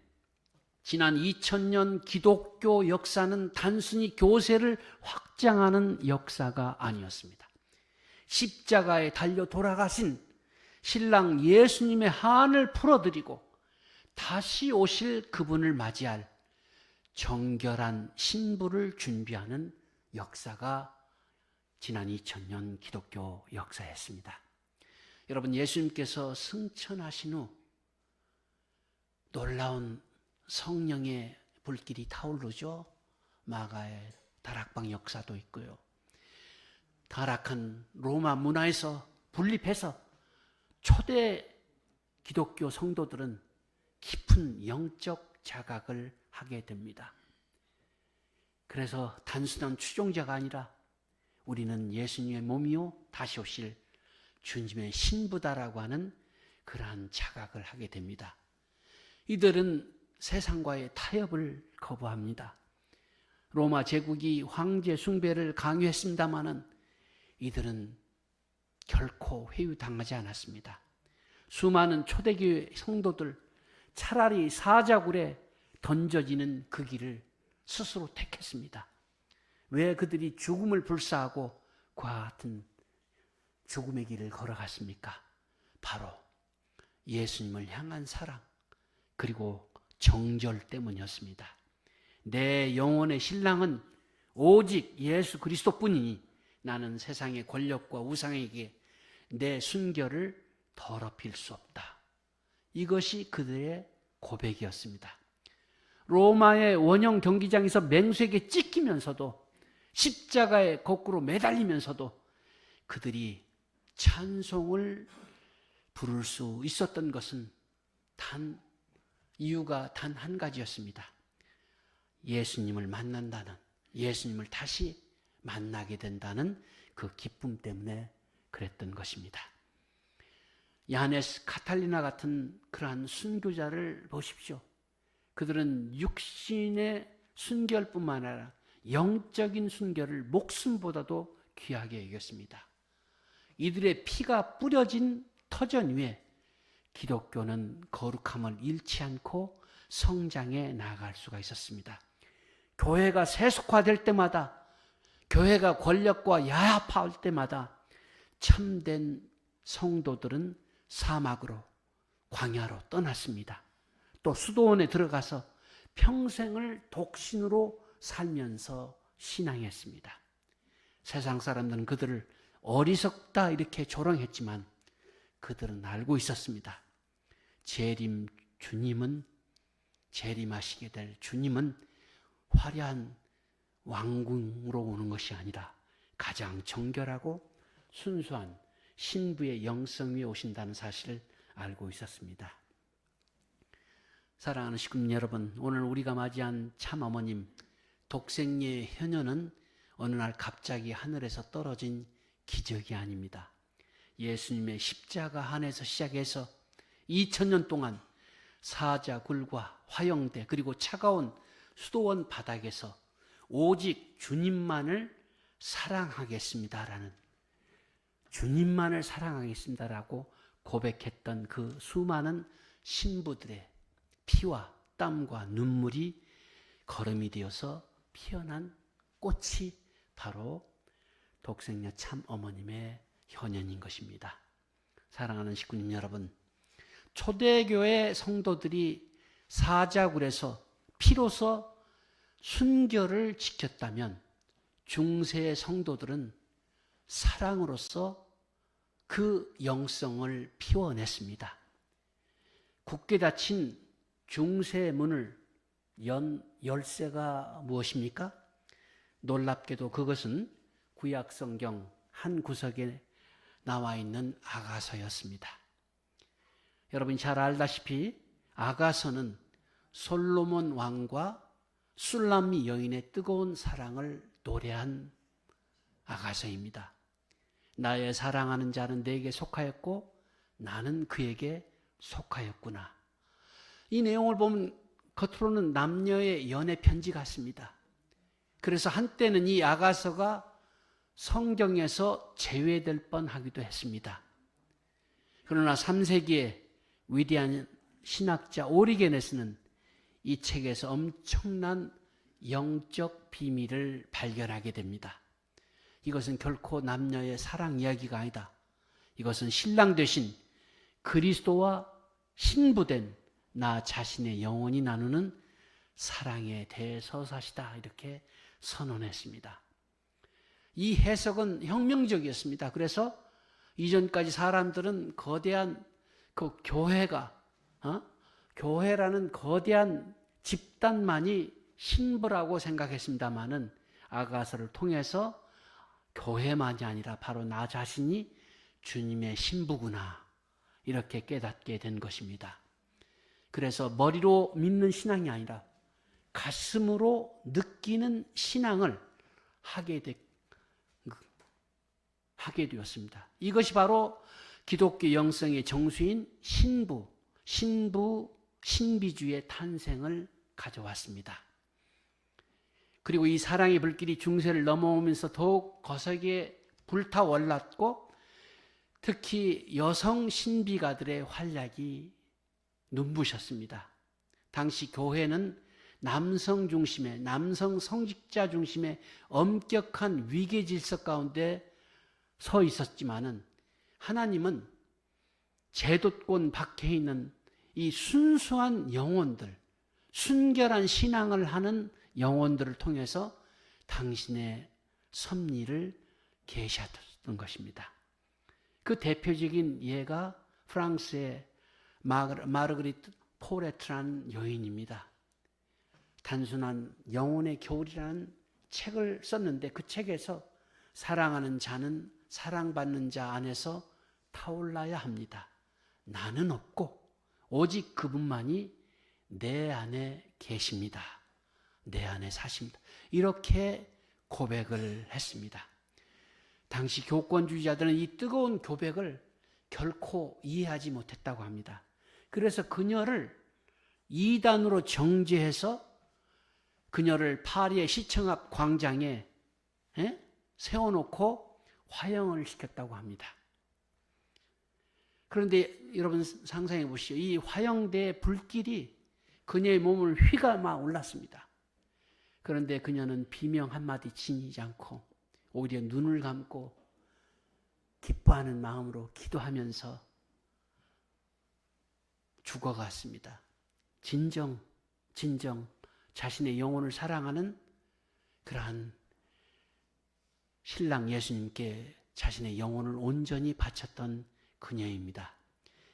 지난 2000년 기독교 역사는 단순히 교세를 확장하는 역사가 아니었습니다. 십자가에 달려 돌아가신 신랑 예수님의 한을 풀어드리고 다시 오실 그분을 맞이할 정결한 신부를 준비하는 역사가 지난 2000년 기독교 역사였습니다. 여러분, 예수님께서 승천하신 후 놀라운 성령의 불길이 타오르죠. 마가의 다락방 역사도 있고요. 타락한 로마 문화에서 분립해서 초대 기독교 성도들은 깊은 영적 자각을 하게 됩니다. 그래서 단순한 추종자가 아니라 우리는 예수님의 몸이요 다시 오실 주님의 신부다라고 하는 그러한 자각을 하게 됩니다. 이들은 세상과의 타협을 거부합니다. 로마 제국이 황제 숭배를 강요했습니다마는 이들은 결코 회유당하지 않았습니다. 수많은 초대교회 성도들 차라리 사자굴에 던져지는 그 길을 스스로 택했습니다. 왜 그들이 죽음을 불사하고 그와 같은 죽음의 길을 걸어갔습니까? 바로 예수님을 향한 사랑 그리고 정절 때문이었습니다. 내 영혼의 신랑은 오직 예수 그리스도뿐이니 나는 세상의 권력과 우상에게 내 순결을 더럽힐 수 없다. 이것이 그들의 고백이었습니다. 로마의 원형 경기장에서 맹수에게 찢기면서도 십자가에 거꾸로 매달리면서도 그들이 찬송을 부를 수 있었던 것은 이유가 단 한 가지였습니다. 예수님을 만난다는, 예수님을 다시 만나게 된다는 그 기쁨 때문에 그랬던 것입니다. 야네스, 카탈리나 같은 그러한 순교자를 보십시오. 그들은 육신의 순결뿐만 아니라 영적인 순결을 목숨보다도 귀하게 여겼습니다. 이들의 피가 뿌려진 터전 위에 기독교는 거룩함을 잃지 않고 성장해 나아갈 수가 있었습니다. 교회가 세속화될 때마다, 교회가 권력과 야합할 때마다 참된 성도들은 사막으로, 광야로 떠났습니다. 또 수도원에 들어가서 평생을 독신으로 살면서 신앙했습니다. 세상 사람들은 그들을 어리석다 이렇게 조롱했지만 그들은 알고 있었습니다. 재림하시게 될 주님은 화려한 왕궁으로 오는 것이 아니라 가장 정결하고 순수한 신부의 영성 위에 오신다는 사실을 알고 있었습니다. 사랑하는 식구님 여러분, 오늘 우리가 맞이한 참어머님 독생녀의 효녀는 어느 날 갑자기 하늘에서 떨어진 기적이 아닙니다. 예수님의 십자가 안에서 시작해서 2000년 동안 사자굴과 화영대 그리고 차가운 수도원 바닥에서 오직 주님만을 사랑하겠습니다라는, 주님만을 사랑하겠습니다라고 고백했던 그 수많은 신부들의 피와 땀과 눈물이 거름이 되어서 피어난 꽃이 바로 독생녀 참 어머님의 효년인 것입니다. 사랑하는 식구님 여러분, 초대교회 성도들이 사자굴에서 피로서 순결을 지켰다면 중세 성도들은 사랑으로서 그 영성을 피워냈습니다. 굳게 닫힌 중세 문을 연 열쇠가 무엇입니까? 놀랍게도 그것은 구약 성경 한 구석에 나와 있는 아가서였습니다. 여러분이 잘 알다시피 아가서는 솔로몬 왕과 술람미 여인의 뜨거운 사랑을 노래한 아가서입니다. 나의 사랑하는 자는 내게 속하였고 나는 그에게 속하였구나. 이 내용을 보면 겉으로는 남녀의 연애 편지 같습니다. 그래서 한때는 이 아가서가 성경에서 제외될 뻔하기도 했습니다. 그러나 3세기에 위대한 신학자 오리게네스는 이 책에서 엄청난 영적 비밀을 발견하게 됩니다. 이것은 결코 남녀의 사랑 이야기가 아니다. 이것은 신랑 되신 그리스도와 신부된 나 자신의 영혼이 나누는 사랑의 대서사시다, 이렇게 선언했습니다. 이 해석은 혁명적이었습니다. 그래서 이전까지 사람들은 거대한 그 교회라는 거대한 집단만이 신부라고 생각했습니다마는 아가서를 통해서 교회만이 아니라 바로 나 자신이 주님의 신부구나, 이렇게 깨닫게 된 것입니다. 그래서 머리로 믿는 신앙이 아니라 가슴으로 느끼는 신앙을 하게 되었습니다. 이것이 바로 기독교 영성의 정수인 신부 신비주의의 탄생을 가져왔습니다. 그리고 이 사랑의 불길이 중세를 넘어오면서 더욱 거세게 불타올랐고, 특히 여성 신비가들의 활약이 눈부셨습니다. 당시 교회는 남성 중심의, 남성 성직자 중심의 엄격한 위계 질서 가운데 서 있었지만은, 하나님은 제도권 밖에 있는 이 순수한 영혼들, 순결한 신앙을 하는 영혼들을 통해서 당신의 섭리를 계시하셨던 것입니다. 그 대표적인 예가 프랑스의 마르그리트 포레트라는 여인입니다. 단순한 영혼의 겨울이라는 책을 썼는데, 그 책에서 사랑하는 자는 사랑받는 자 안에서 타올라야 합니다. 나는 없고 오직 그분만이 내 안에 계십니다. 내 안에 사십니다. 이렇게 고백을 했습니다. 당시 교권주의자들은 이 뜨거운 고백을 결코 이해하지 못했다고 합니다. 그래서 그녀를 이단으로 정죄해서 그녀를 파리의 시청 앞 광장에 세워놓고 화형을 시켰다고 합니다. 그런데 여러분 상상해 보시오. 이 화형대의 불길이 그녀의 몸을 휘감아 올랐습니다. 그런데 그녀는 비명 한마디 지니지 않고 오히려 눈을 감고 기뻐하는 마음으로 기도하면서 죽어갔습니다. 진정 자신의 영혼을 사랑하는 그러한 신랑 예수님께 자신의 영혼을 온전히 바쳤던 그녀입니다.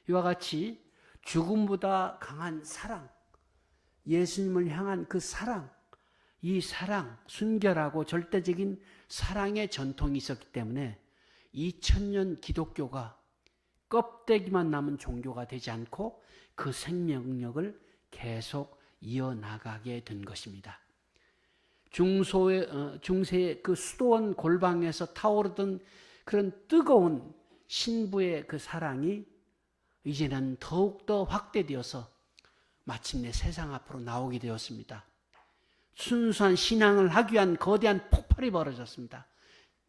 이와 같이 죽음보다 강한 사랑, 예수님을 향한 그 사랑, 이 사랑, 순결하고 절대적인 사랑의 전통이 있었기 때문에 2000년 기독교가 껍데기만 남은 종교가 되지 않고 그 생명력을 계속 이어나가게 된 것입니다. 중세의 그 수도원 골방에서 타오르던 그런 뜨거운 신부의 그 사랑이 이제는 더욱더 확대되어서 마침내 세상 앞으로 나오게 되었습니다. 순수한 신앙을 하기 위한 거대한 폭발이 벌어졌습니다.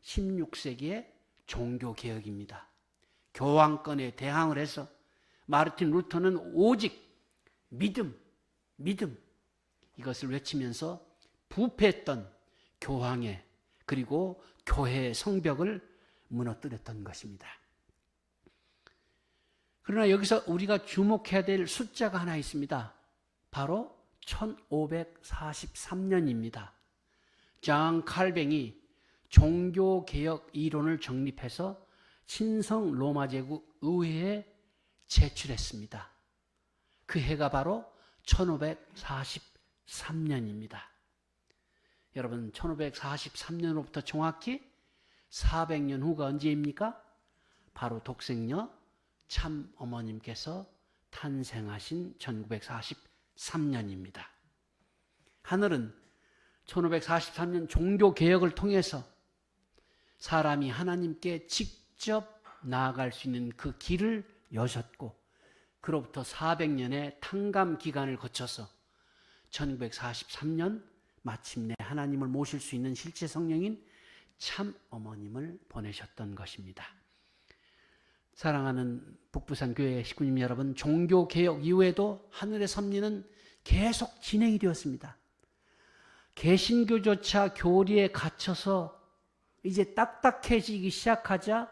16세기의 종교개혁입니다. 교황권에 대항을 해서 마르틴 루터는 오직 믿음 이것을 외치면서 부패했던 교황의 그리고 교회의 성벽을 무너뜨렸던 것입니다. 그러나 여기서 우리가 주목해야 될 숫자가 하나 있습니다. 바로 1543년입니다. 장 칼뱅이 종교개혁 이론을 정립해서 친성 로마 제국 의회에 제출했습니다. 그 해가 바로 1543년입니다. 여러분, 1543년으로부터 정확히 400년 후가 언제입니까? 바로 독생녀 참 어머님께서 탄생하신 1943년입니다. 하늘은 1543년 종교개혁을 통해서 사람이 하나님께 직접 나아갈 수 있는 그 길을 여셨고, 그로부터 400년의 탕감 기간을 거쳐서 1943년 마침내 하나님을 모실 수 있는 실제 성령인 참 어머님을 보내셨던 것입니다. 사랑하는 북부산 교회 식구님 여러분, 종교개혁 이후에도 하늘의 섭리는 계속 진행이 되었습니다. 개신교조차 교리에 갇혀서 이제 딱딱해지기 시작하자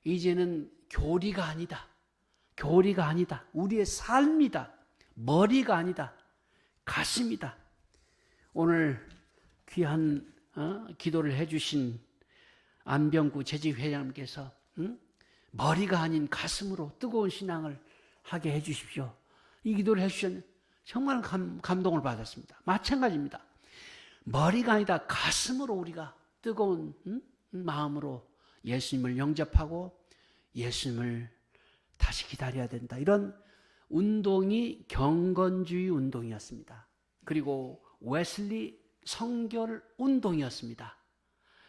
이제는 교리가 아니다. 우리의 삶이다. 머리가 아니다. 가슴이다. 오늘 귀한 기도를 해주신 안병구 재직회장님께서 머리가 아닌 가슴으로 뜨거운 신앙을 하게 해주십시오. 이 기도를 해주셨는데 정말 감동을 받았습니다. 마찬가지입니다. 머리가 아니다. 가슴으로 우리가 뜨거운 마음으로 예수님을 영접하고 예수님을 다시 기다려야 된다. 이런 운동이 경건주의 운동이었습니다. 그리고 웨슬리 성결 운동이었습니다.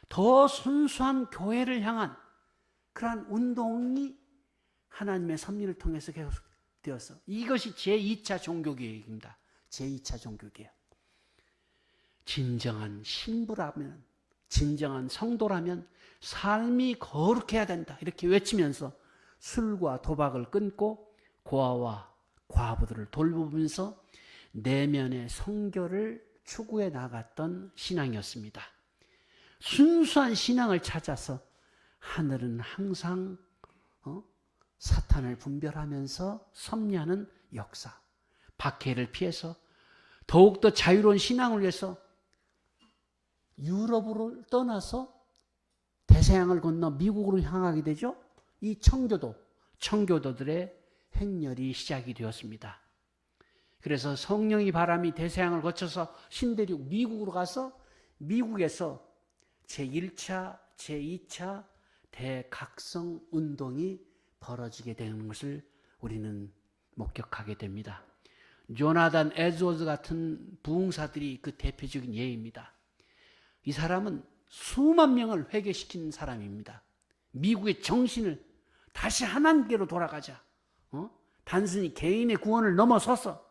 더 순수한 교회를 향한 그러한 운동이 하나님의 섭리를 통해서 계속 되어서 이것이 제2차 종교개혁입니다. 제2차 종교개혁. 진정한 신부라면, 진정한 성도라면 삶이 거룩해야 된다. 이렇게 외치면서 술과 도박을 끊고 고아와 과부들을 돌보면서 내면의 성결을 추구해 나갔던 신앙이었습니다. 순수한 신앙을 찾아서 하늘은 항상 사탄을 분별하면서 섭리하는 역사, 박해를 피해서 더욱더 자유로운 신앙을 위해서 유럽으로 떠나서 대서양을 건너 미국으로 향하게 되죠. 이 청교도들의 행렬이 시작이 되었습니다. 그래서 성령의 바람이 대서양을 거쳐서 신대륙 미국으로 가서 미국에서 제1차, 제2차 대각성 운동이 벌어지게 되는 것을 우리는 목격하게 됩니다. 조나단 에드워즈 같은 부흥사들이 그 대표적인 예입니다. 이 사람은 수만 명을 회개시킨 사람입니다. 미국의 정신을 다시 하나님께로 돌아가자. 단순히 개인의 구원을 넘어서서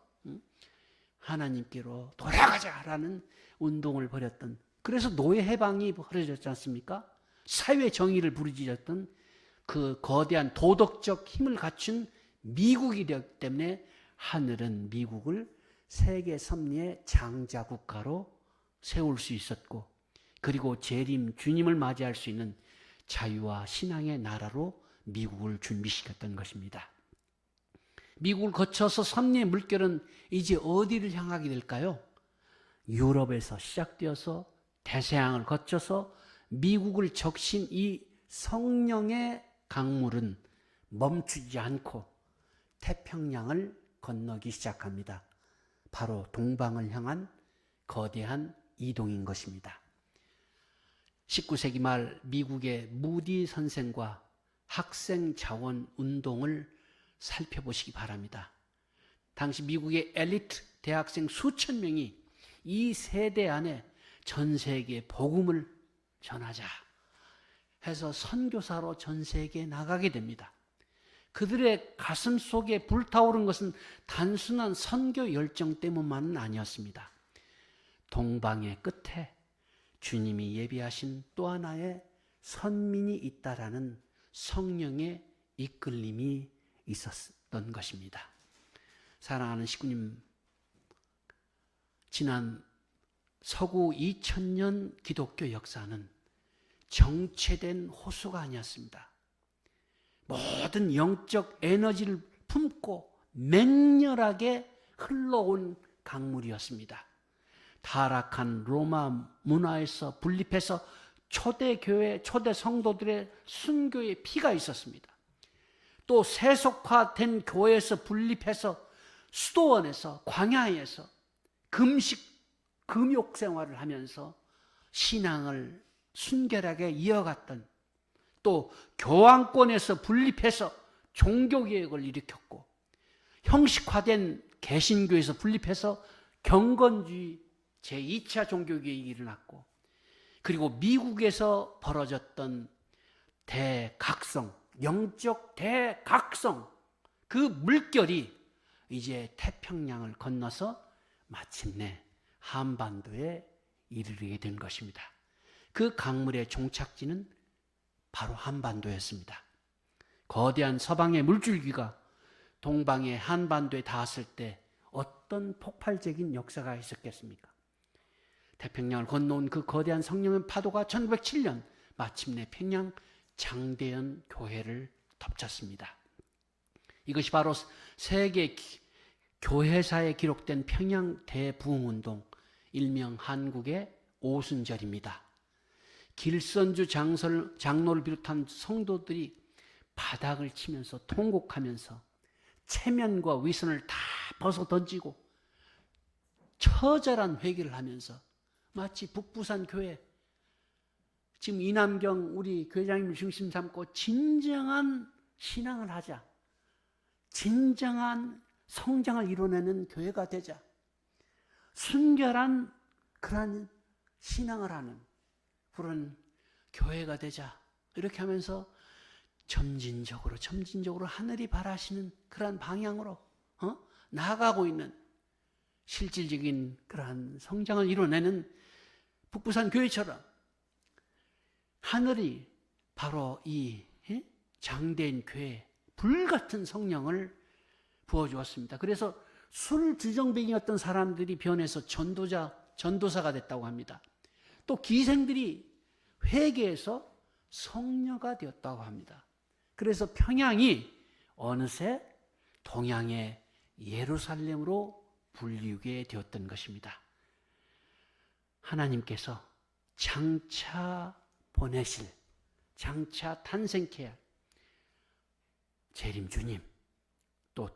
하나님께로 돌아가자라는 운동을 벌였던, 그래서 노예 해방이 벌어졌지 않습니까? 사회 정의를 부르짖었던 그 거대한 도덕적 힘을 갖춘 미국이 되었기 때문에 하늘은 미국을 세계 섭리의 장자 국가로 세울 수 있었고, 그리고 재림 주님을 맞이할 수 있는 자유와 신앙의 나라로 미국을 준비시켰던 것입니다. 미국을 거쳐서 섭리의 물결은 이제 어디를 향하게 될까요? 유럽에서 시작되어서 대서양을 거쳐서 미국을 적신 이 성령의 강물은 멈추지 않고 태평양을 건너기 시작합니다. 바로 동방을 향한 거대한 이동인 것입니다. 19세기 말 미국의 무디 선생과 학생 자원 운동을 살펴보시기 바랍니다. 당시 미국의 엘리트 대학생 수천 명이 이 세대 안에 전 세계에 복음을 전하자 해서 선교사로 전 세계에 나가게 됩니다. 그들의 가슴 속에 불타오른 것은 단순한 선교 열정 때문만은 아니었습니다. 동방의 끝에 주님이 예비하신 또 하나의 선민이 있다라는 성령의 이끌림이 있었던 것입니다. 사랑하는 식구님, 지난 서구 2000년 기독교 역사는 정체된 호수가 아니었습니다. 모든 영적 에너지를 품고 맹렬하게 흘러온 강물이었습니다. 타락한 로마 문화에서 분립해서 초대교회, 초대 성도들의 순교의 피가 있었습니다. 또 세속화된 교회에서 분립해서 수도원에서, 광야에서 금식, 금욕 생활을 하면서 신앙을 순결하게 이어갔던, 또 교황권에서 분립해서 종교개혁을 일으켰고, 형식화된 개신교에서 분립해서 경건주의 제2차 종교개혁이 일어났고, 그리고 미국에서 벌어졌던 대각성, 영적 대각성, 그 물결이 이제 태평양을 건너서 마침내 한반도에 이르게 된 것입니다. 그 강물의 종착지는 바로 한반도였습니다. 거대한 서방의 물줄기가 동방의 한반도에 닿았을 때 어떤 폭발적인 역사가 있었겠습니까? 태평양을 건너온 그 거대한 성령의 파도가 1907년 마침내 평양 장대현 교회를 덮쳤습니다. 이것이 바로 세계 교회사에 기록된 평양 대부흥운동, 일명 한국의 오순절입니다. 길선주 장로를 비롯한 성도들이 바닥을 치면서 통곡하면서 체면과 위선을 다 벗어 던지고 처절한 회개를 하면서 마치 북부산 교회, 지금 이남경 우리 교회장님을 중심 삼고 진정한 신앙을 하자, 진정한 성장을 이뤄내는 교회가 되자, 순결한 그러한 신앙을 하는 그런 교회가 되자, 이렇게 하면서 점진적으로 하늘이 바라시는 그러한 방향으로 나아가고 있는 실질적인 그러한 성장을 이뤄내는 북부산 교회처럼 하늘이 바로 이 장대인 교회에 불같은 성령을 부어주었습니다. 그래서 술주정뱅이였던 사람들이 변해서 전도사가 됐다고 합니다. 또 기생들이 회개해서 성녀가 되었다고 합니다. 그래서 평양이 어느새 동양의 예루살렘으로 불리우게 되었던 것입니다. 하나님께서 장차 보내실, 장차 탄생케 할 재림 주님, 또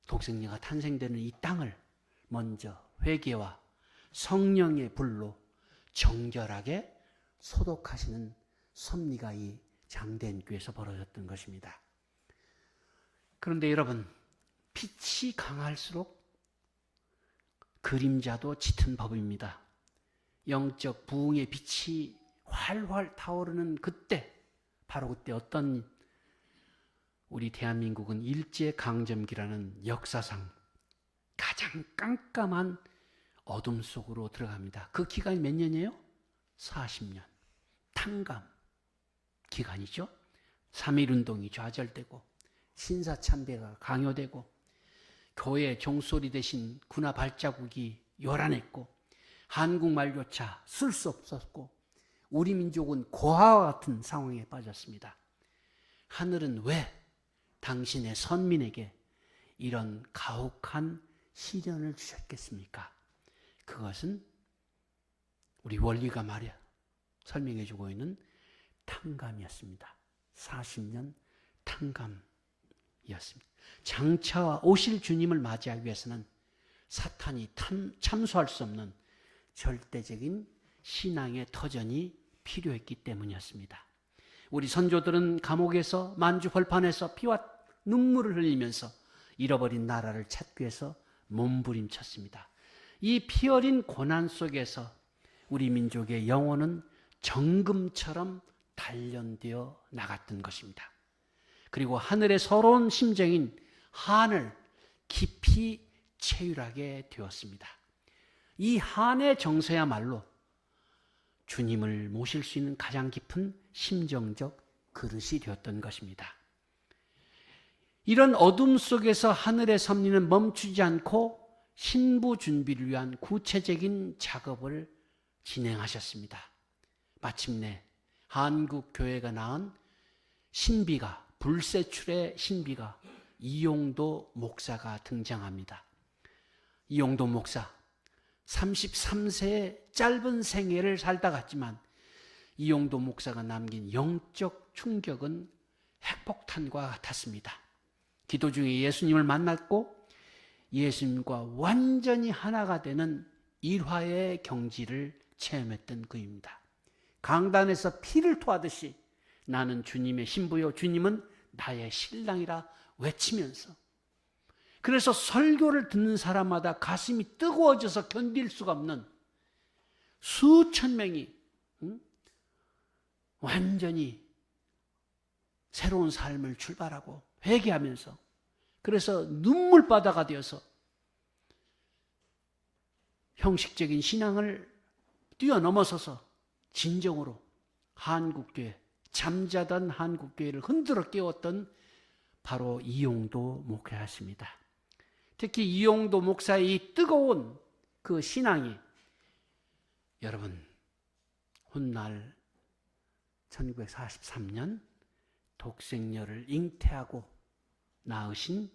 독생녀가 탄생되는 이 땅을 먼저 회개와 성령의 불로 정결하게 소독하시는 섭리가 이 장대인 교회에서 벌어졌던 것입니다. 그런데 여러분, 빛이 강할수록 그림자도 짙은 법입니다. 영적 부흥의 빛이 활활 타오르는 그때, 바로 그때 어떤 우리 대한민국은 일제강점기라는 역사상 가장 깜깜한 어둠 속으로 들어갑니다. 그 기간이 몇 년이에요? 40년. 탕감 기간이죠. 3.1운동이 좌절되고 신사참배가 강요되고 교회 종소리 대신 군화 발자국이 요란했고 한국말조차 쓸 수 없었고 우리 민족은 고아와 같은 상황에 빠졌습니다. 하늘은 왜 당신의 선민에게 이런 가혹한 시련을 주셨겠습니까? 그것은 우리 원리가 설명해 주고 있는 탕감이었습니다. 40년 탕감이었습니다. 장차 오실 주님을 맞이하기 위해서는 사탄이 참수할 수 없는 절대적인 신앙의 터전이 필요했기 때문이었습니다. 우리 선조들은 감옥에서 만주벌판에서 피와 눈물을 흘리면서 잃어버린 나라를 찾기 위해서 몸부림쳤습니다. 이 피 어린 고난 속에서 우리 민족의 영혼은 정금처럼 단련되어 나갔던 것입니다. 그리고 하늘의 서러운 심정인 한을 깊이 체휼하게 되었습니다. 이 한의 정서야말로 주님을 모실 수 있는 가장 깊은 심정적 그릇이 되었던 것입니다. 이런 어둠 속에서 하늘의 섭리는 멈추지 않고 신부 준비를 위한 구체적인 작업을 진행하셨습니다. 마침내 한국 교회가 낳은 신비가, 불세출의 신비가 이용도 목사가 등장합니다. 이용도 목사, 33세의 짧은 생애를 살다 갔지만 이용도 목사가 남긴 영적 충격은 핵폭탄과 같았습니다. 기도 중에 예수님을 만났고 예수님과 완전히 하나가 되는 일화의 경지를 체험했던 그입니다. 강단에서 피를 토하듯이 나는 주님의 신부요, 주님은 나의 신랑이라 외치면서, 그래서 설교를 듣는 사람마다 가슴이 뜨거워져서 견딜 수가 없는 수천 명이 완전히 새로운 삶을 출발하고 회개하면서, 그래서 눈물바다가 되어서 형식적인 신앙을 뛰어넘어서서 진정으로 한국교회, 잠자던 한국교회를 흔들어 깨웠던 바로 이용도 목회였습니다. 특히 이용도 목사의 이 뜨거운 그 신앙이, 여러분, 훗날 1943년 독생녀를 잉태하고 낳으신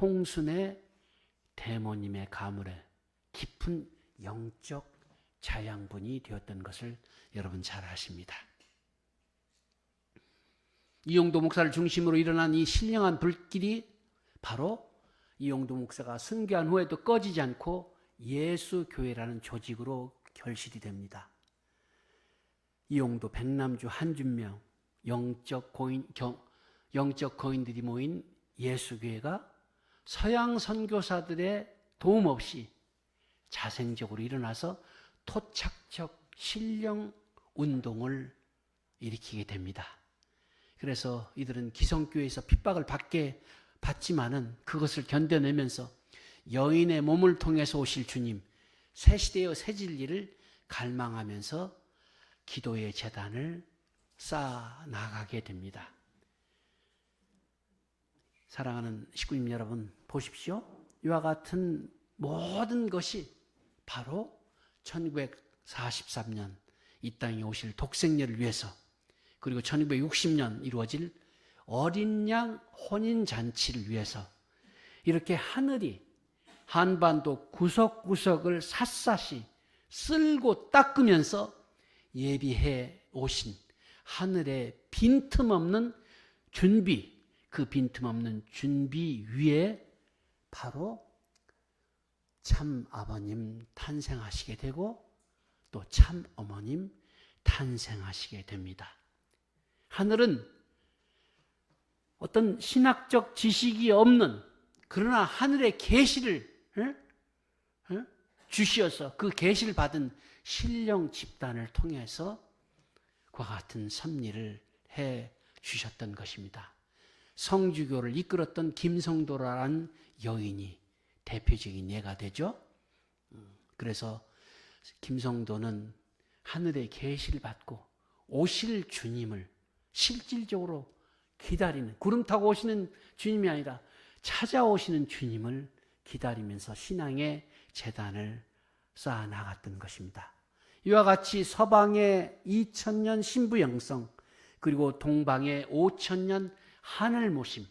홍순의 대모님의 가물에 깊은 영적 자양분이 되었던 것을 여러분 잘 아십니다. 이용도 목사를 중심으로 일어난 이 신령한 불길이 바로 이용도 목사가 승교한 후에도 꺼지지 않고 예수교회라는 조직으로 결실이 됩니다. 이용도, 백남주, 한준명, 영적 거인들이 모인 예수교회가 서양 선교사들의 도움 없이 자생적으로 일어나서 토착적 신령 운동을 일으키게 됩니다. 그래서 이들은 기성교회에서 핍박을 받지만은 그것을 견뎌내면서 여인의 몸을 통해서 오실 주님, 새 시대의 새 진리를 갈망하면서 기도의 재단을 쌓아 나가게 됩니다. 사랑하는 식구님 여러분, 보십시오. 이와 같은 모든 것이 바로 1943년 이 땅에 오실 독생녀를 위해서, 그리고 1960년 이루어질 어린 양 혼인잔치를 위해서 이렇게 하늘이 한반도 구석구석을 샅샅이 쓸고 닦으면서 예비해 오신 하늘의 빈틈없는 준비, 그 빈틈없는 준비 위에 바로 참 아버님 탄생하시게 되고 또 참 어머님 탄생하시게 됩니다. 하늘은 어떤 신학적 지식이 없는, 그러나 하늘의 계시를 주시어서 그 계시를 받은 신령 집단을 통해서 그와 같은 섭리를 해 주셨던 것입니다. 성주교를 이끌었던 김성도라는 여인이 대표적인 예가 되죠. 그래서 김성도는 하늘의 계시를 받고 오실 주님을 실질적으로 기다리는, 구름 타고 오시는 주님이 아니라 찾아오시는 주님을 기다리면서 신앙의 재단을 쌓아 나갔던 것입니다. 이와 같이 서방의 2000년 신부 영성, 그리고 동방의 5000년 하늘 모심,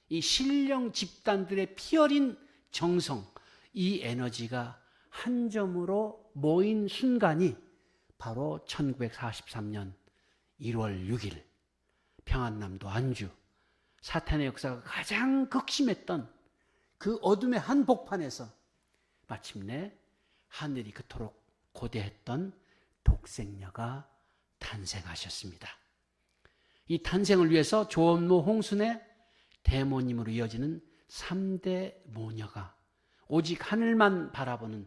이 신령 집단들의 피어린 정성, 이 에너지가 한 점으로 모인 순간이 바로 1943년 1월 6일 평안남도 안주, 사탄의 역사가 가장 극심했던 그 어둠의 한복판에서 마침내 하늘이 그토록 고대했던 독생녀가 탄생하셨습니다. 이 탄생을 위해서 조원모 홍순의 대모님으로 이어지는 3대 모녀가 오직 하늘만 바라보는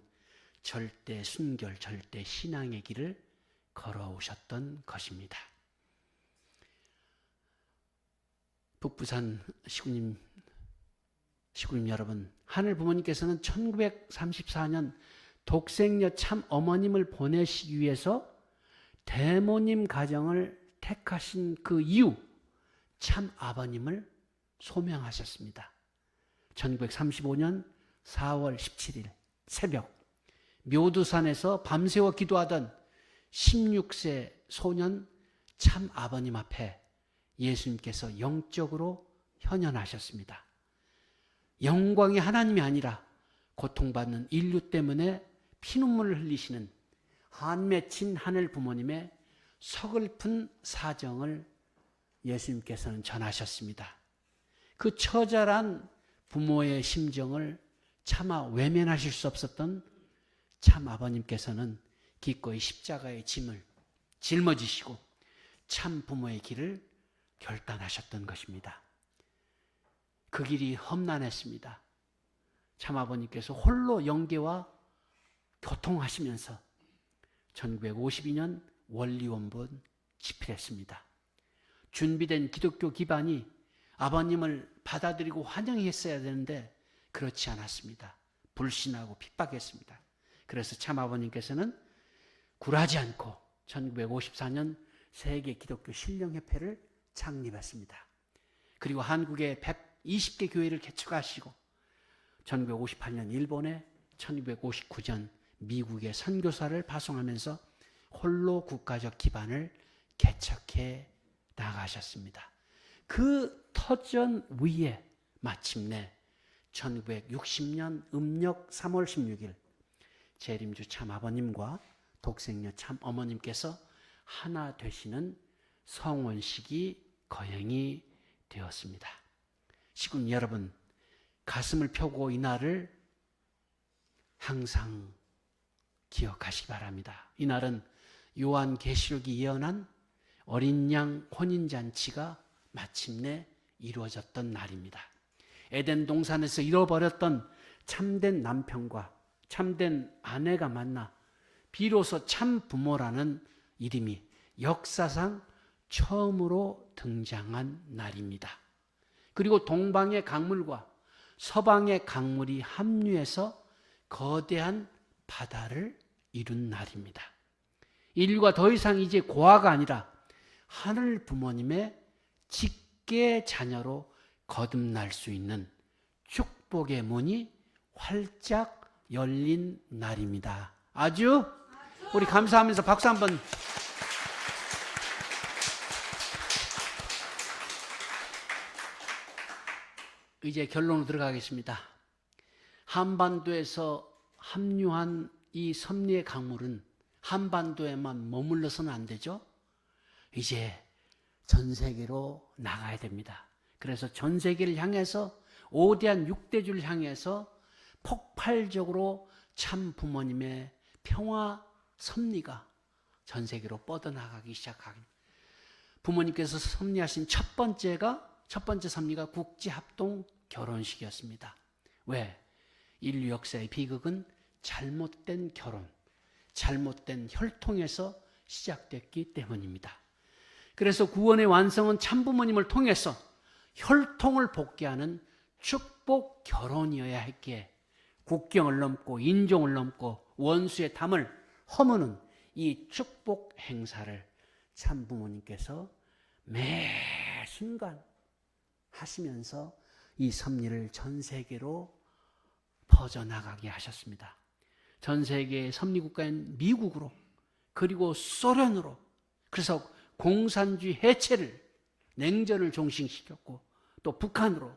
절대 순결, 절대 신앙의 길을 걸어오셨던 것입니다. 북부산 시구님 여러분, 하늘 부모님께서는 1934년 독생녀 참 어머님을 보내시기 위해서 대모님 가정을 택하신 그 이유, 참 아버님을 소명하셨습니다. 1935년 4월 17일 새벽 묘두산에서 밤새워 기도하던 16세 소년 참 아버님 앞에 예수님께서 영적으로 현현하셨습니다. 영광의 하나님이 아니라 고통받는 인류 때문에 피눈물을 흘리시는 한 맺힌 하늘 부모님의 서글픈 사정을 예수님께서는 전하셨습니다. 그 처절한 부모의 심정을 차마 외면하실 수 없었던 참 아버님께서는 기꺼이 십자가의 짐을 짊어지시고 참 부모의 길을 결단하셨던 것입니다. 그 길이 험난했습니다. 참 아버님께서 홀로 영계와 교통하시면서 1952년 원리원본 집필했습니다. 준비된 기독교 기반이 아버님을 받아들이고 환영했어야 되는데 그렇지 않았습니다. 불신하고 핍박했습니다. 그래서 참 아버님께서는 굴하지 않고 1954년 세계 기독교 신령협회를 창립했습니다. 그리고 한국에 120개 교회를 개척하시고 1958년 일본에 1959년 미국에 선교사를 파송하면서 홀로 국가적 기반을 개척해 나가셨습니다. 그 터전 위에 마침내 1960년 음력 3월 16일 재림주 참 아버님과 독생녀 참 어머님께서 하나 되시는 성원식이 거행이 되었습니다. 시군 여러분, 가슴을 펴고 이 날을 항상 기억하시기 바랍니다. 이 날은 요한계시록이 예언한 어린 양 혼인잔치가 마침내 이루어졌던 날입니다. 에덴 동산에서 잃어버렸던 참된 남편과 참된 아내가 만나 비로소 참 부모라는 이름이 역사상 처음으로 등장한 날입니다. 그리고 동방의 강물과 서방의 강물이 합류해서 거대한 바다를 이룬 날입니다. 인류가 더 이상 이제 고아가 아니라 하늘 부모님의 직계 자녀로 거듭날 수 있는 축복의 문이 활짝 열린 날입니다. 아주 우리 감사하면서 박수 한번. 이제 결론으로 들어가겠습니다. 한반도에서 합류한 이 섭리의 강물은 한반도에만 머물러서는 안 되죠. 이제 전 세계로 나가야 됩니다. 그래서 전 세계를 향해서 오대한 6대주를 향해서 폭발적으로 참 부모님의 평화 섭리가 전 세계로 뻗어나가기 시작합니다. 부모님께서 섭리하신 첫 번째 섭리가 국제합동 결혼식이었습니다. 왜? 인류 역사의 비극은 잘못된 결혼, 잘못된 혈통에서 시작됐기 때문입니다. 그래서 구원의 완성은 참부모님을 통해서 혈통을 복귀하는 축복 결혼이어야 했기에 국경을 넘고 인종을 넘고 원수의 담을 허무는 이 축복 행사를 참부모님께서 매 순간 하시면서 이 섭리를 전 세계로 퍼져나가게 하셨습니다. 전 세계의 섭리국가인 미국으로 그리고 소련으로, 그래서 공산주의 해체를, 냉전을 종식시켰고 또 북한으로,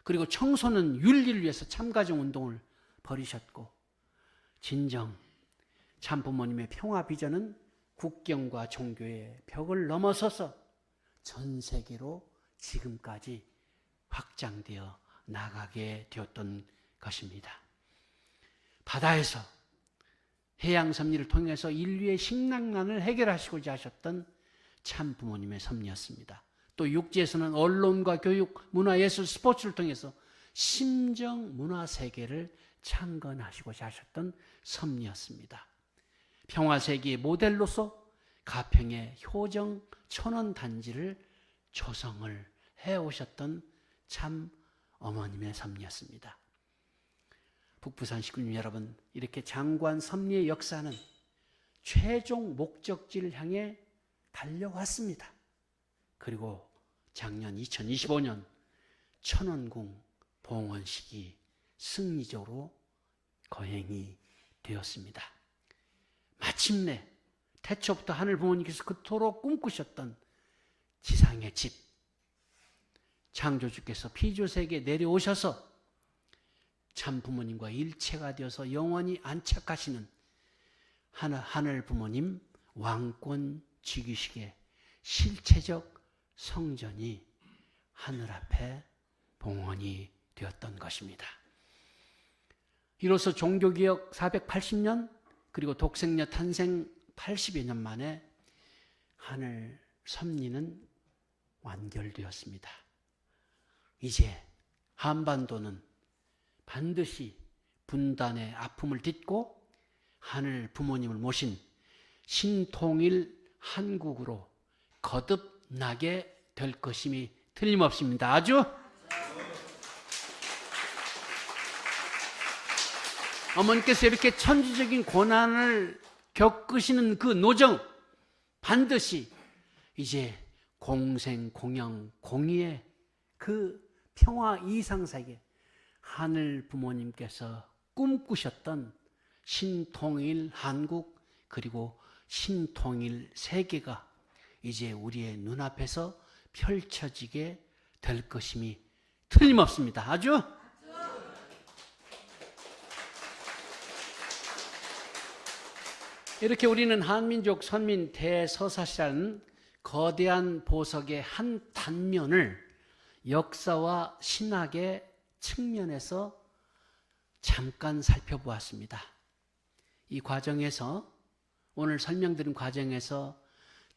그리고 청소년 윤리를 위해서 참가정 운동을 벌이셨고, 진정 참부모님의 평화 비전은 국경과 종교의 벽을 넘어서서 전 세계로 지금까지 확장되어 나가게 되었던 것입니다. 바다에서 해양 섭리를 통해서 인류의 식량난을 해결하시고자 하셨던 참 부모님의 섭리였습니다. 또 육지에서는 언론과 교육, 문화, 예술, 스포츠를 통해서 심정 문화 세계를 창건하시고자 하셨던 섭리였습니다. 평화세계의 모델로서 가평의 효정 천원단지를 조성을 해오셨던 참 어머님의 섭리였습니다. 북부산 식구님 여러분, 이렇게 장관 섭리의 역사는 최종 목적지를 향해 달려왔습니다. 그리고 작년 2025년 천원궁 봉헌식이 승리적으로 거행이 되었습니다. 마침내 태초부터 하늘 부모님께서 그토록 꿈꾸셨던 지상의 집, 창조주께서 피조세계에 내려오셔서 참 부모님과 일체가 되어서 영원히 안착하시는 하늘 부모님 왕권 즉위식의 실체적 성전이 하늘 앞에 봉헌이 되었던 것입니다. 이로써 종교개혁 480년 그리고 독생녀 탄생 80여 년 만에 하늘 섭리는 완결되었습니다. 이제 한반도는 반드시 분단의 아픔을 딛고 하늘 부모님을 모신 신통일 한국으로 거듭나게 될 것임이 틀림없습니다. 아주 어머니께서 이렇게 천지적인 고난을 겪으시는 그 노정, 반드시 이제 공생, 공영, 공의의 그 평화 이상세계, 하늘 부모님께서 꿈꾸셨던 신통일 한국 그리고 신통일 세계가 이제 우리의 눈앞에서 펼쳐지게 될 것임이 틀림없습니다. 아주 이렇게 우리는 한민족 선민 대서사시라는 거대한 보석의 한 단면을 역사와 신학의 측면에서 잠깐 살펴보았습니다. 이 과정에서, 오늘 설명드린 과정에서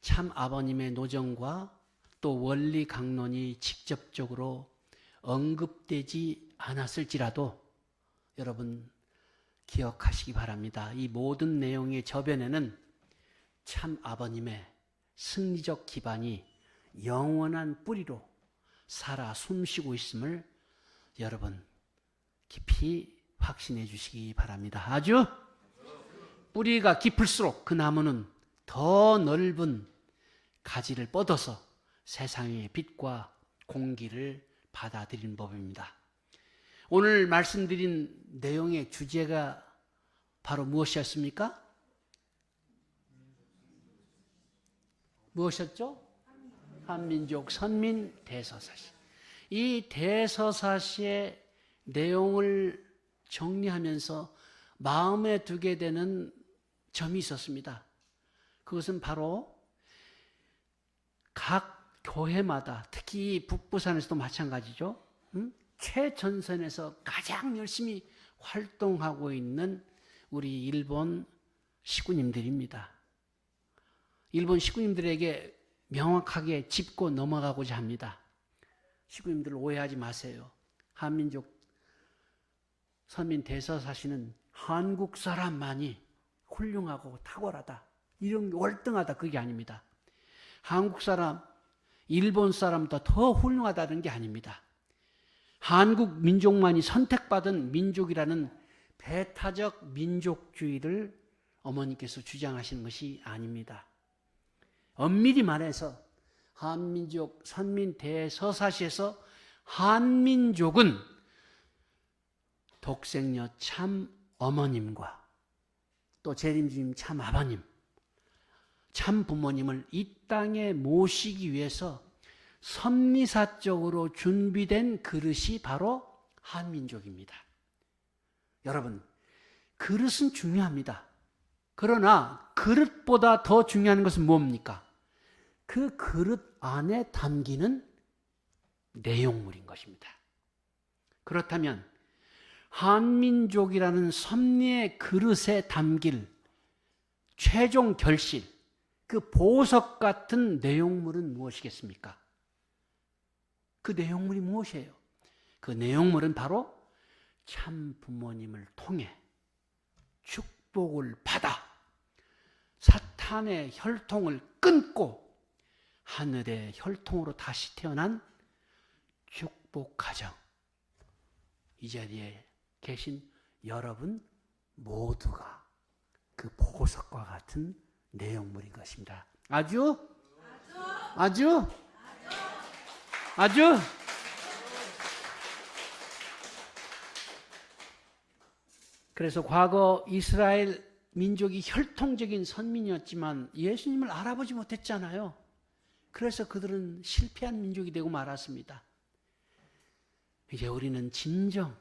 참 아버님의 노정과 또 원리 강론이 직접적으로 언급되지 않았을지라도 여러분 기억하시기 바랍니다. 이 모든 내용의 저변에는 참 아버님의 승리적 기반이 영원한 뿌리로 살아 숨쉬고 있음을 여러분 깊이 확신해 주시기 바랍니다. 아주 뿌리가 깊을수록 그 나무는 더 넓은 가지를 뻗어서 세상의 빛과 공기를 받아들이는 법입니다. 오늘 말씀드린 내용의 주제가 바로 무엇이었습니까? 무엇이었죠? 한민족 선민 대서사시. 이 대서사시의 내용을 정리하면서 마음에 두게 되는 점이 있었습니다. 그것은 바로 각 교회마다, 특히 북부산에서도 마찬가지죠. 최전선에서 가장 열심히 활동하고 있는 우리 일본 식구님들입니다. 일본 식구님들에게 명확하게 짚고 넘어가고자 합니다. 식구님들 오해하지 마세요. 한민족 선민 대서사시는 한국 사람만이 훌륭하고 탁월하다, 이런 월등하다, 그게 아닙니다. 한국 사람, 일본 사람보다 더 훌륭하다는 게 아닙니다. 한국 민족만이 선택받은 민족이라는 배타적 민족주의를 어머니께서 주장하시는 것이 아닙니다. 엄밀히 말해서 한민족 선민 대서사시에서 한민족은 독생녀 참 어머님과 또 재림주님 참 아버님, 참 부모님을 이 땅에 모시기 위해서 섭리사적으로 준비된 그릇이 바로 한민족입니다. 여러분, 그릇은 중요합니다. 그러나 그릇보다 더 중요한 것은 뭡니까? 그 그릇 안에 담기는 내용물인 것입니다. 그렇다면 한민족이라는 섭리의 그릇에 담길 최종 결실, 그 보석 같은 내용물은 무엇이겠습니까? 그 내용물이 무엇이에요? 그 내용물은 바로 참 부모님을 통해 축복을 받아 사탄의 혈통을 끊고 하늘의 혈통으로 다시 태어난 축복 가정. 이 자리에 계신 여러분 모두가 그 보석과 같은 내용물인 것입니다. 아주? 그래서 과거 이스라엘 민족이 혈통적인 선민이었지만 예수님을 알아보지 못했잖아요. 그래서 그들은 실패한 민족이 되고 말았습니다. 이제 우리는 진정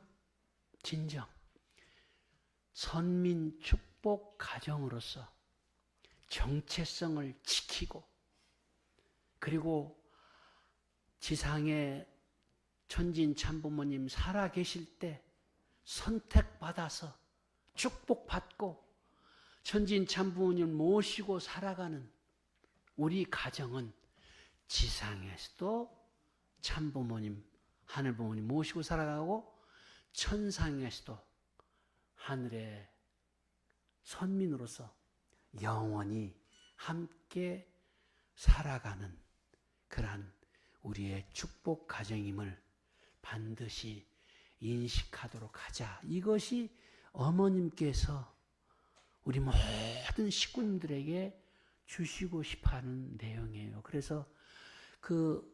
선민 축복 가정으로서 정체성을 지키고, 그리고 지상에 천진 참부모님 살아 계실 때 선택받아서 축복받고 천진 참부모님 모시고 살아가는 우리 가정은 지상에서도 참부모님, 하늘부모님 모시고 살아가고 천상에서도 하늘의 선민으로서 영원히 함께 살아가는 그러한 우리의 축복 가정임을 반드시 인식하도록 하자. 이것이 어머님께서 우리 모든 식구님들에게 주시고 싶어하는 내용이에요. 그래서 그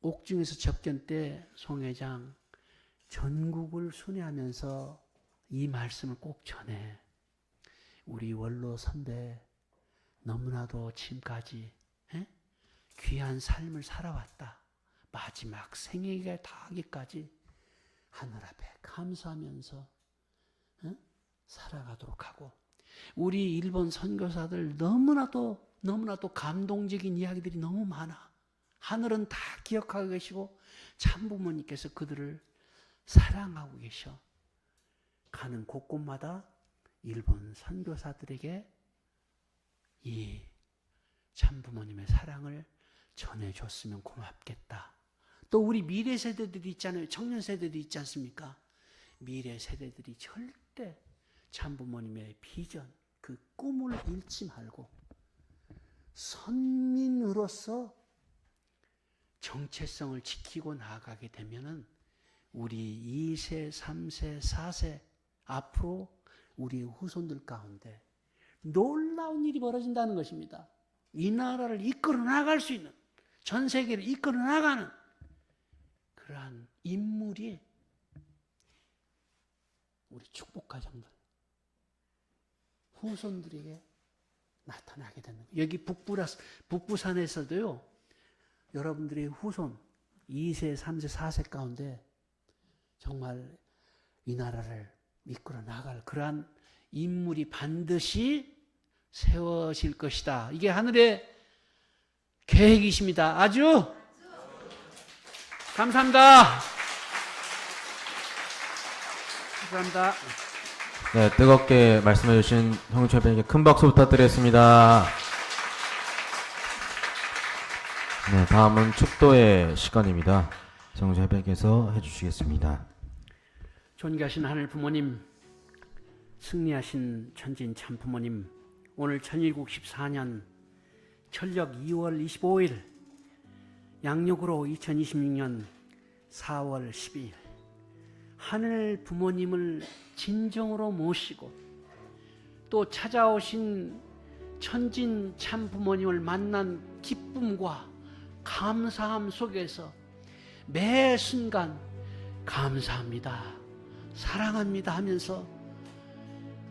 옥중에서 접견 때 송 회장 전국을 순회하면서 이 말씀을 꼭 전해. 우리 원로 선배 너무나도 지금까지 귀한 삶을 살아왔다. 마지막 생애가 다하기까지 하늘 앞에 감사하면서 살아가도록 하고, 우리 일본 선교사들 너무나도 감동적인 이야기들이 너무 많아. 하늘은 다 기억하고 계시고 참부모님께서 그들을 사랑하고 계셔. 가는 곳곳마다 일본 선교사들에게 이 참부모님의 사랑을 전해줬으면 고맙겠다. 또 우리 미래 세대들이 있잖아요. 청년 세대들이 있지 않습니까? 미래 세대들이 절대 참부모님의 비전, 그 꿈을 잃지 말고 선민으로서 정체성을 지키고 나아가게 되면은 우리 2세, 3세, 4세 앞으로 우리 후손들 가운데 놀라운 일이 벌어진다는 것입니다. 이 나라를 이끌어 나갈 수 있는, 전 세계를 이끌어 나가는 그러한 인물이 우리 축복가정들, 후손들에게 나타나게 되는 거예요. 여기 북부산에서도요, 여러분들의 후손 2세, 3세, 4세 가운데 정말 이 나라를 이끌어 나갈 그러한 인물이 반드시 세워질 것이다. 이게 하늘의 계획이십니다. 아주 감사합니다. 감사합니다. 네, 뜨겁게 말씀해 주신 형철 팬에게 큰 박수 부탁드리겠습니다. 네, 다음은 축도의 시간입니다. 정철 팬께서 해주시겠습니다. 존귀하신 하늘 부모님, 승리하신 천진 참 부모님, 오늘 천일국 14년 철력 2월 25일 양력으로 2026년 4월 12일 하늘 부모님을 진정으로 모시고 또 찾아오신 천진 참 부모님을 만난 기쁨과 감사함 속에서 매 순간 감사합니다, 사랑합니다 하면서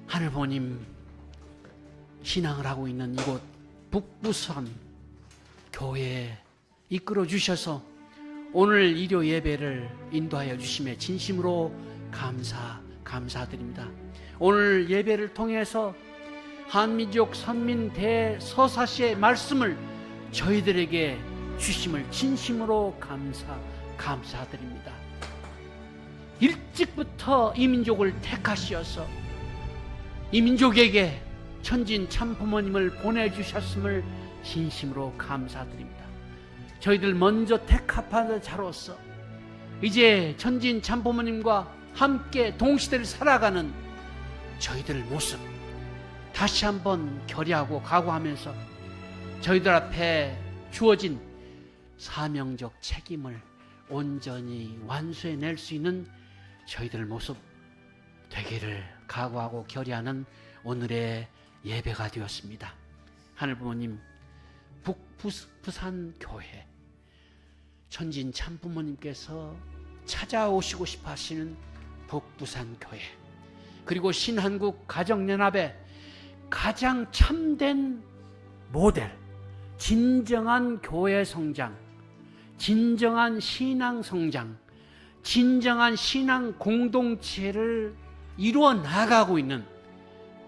하늘 부모님 신앙을 하고 있는 이곳 북부산 교회에 이끌어 주셔서 오늘 일요 예배를 인도하여 주심에 진심으로 감사드립니다. 오늘 예배를 통해서 한민족 선민 대서사시의 말씀을 저희들에게 주심을 진심으로 감사드립니다. 일찍부터 이 민족을 택하시어서 이 민족에게 천진 참 부모님을 보내주셨음을 진심으로 감사드립니다. 저희들 먼저 택합한 자로서 이제 천진 참 부모님과 함께 동시대를 살아가는 저희들 모습 다시 한번 결의하고 각오하면서 저희들 앞에 주어진 사명적 책임을 온전히 완수해낼 수 있는 저희들 모습 되기를 각오하고 결의하는 오늘의 예배가 되었습니다. 하늘 부모님, 북부산 교회 천진 참 부모님께서 찾아오시고 싶어 하시는 북부산 교회, 그리고 신한국 가정연합의 가장 참된 모델, 진정한 교회 성장, 진정한 신앙 성장, 진정한 신앙 공동체를 이루어 나가고 있는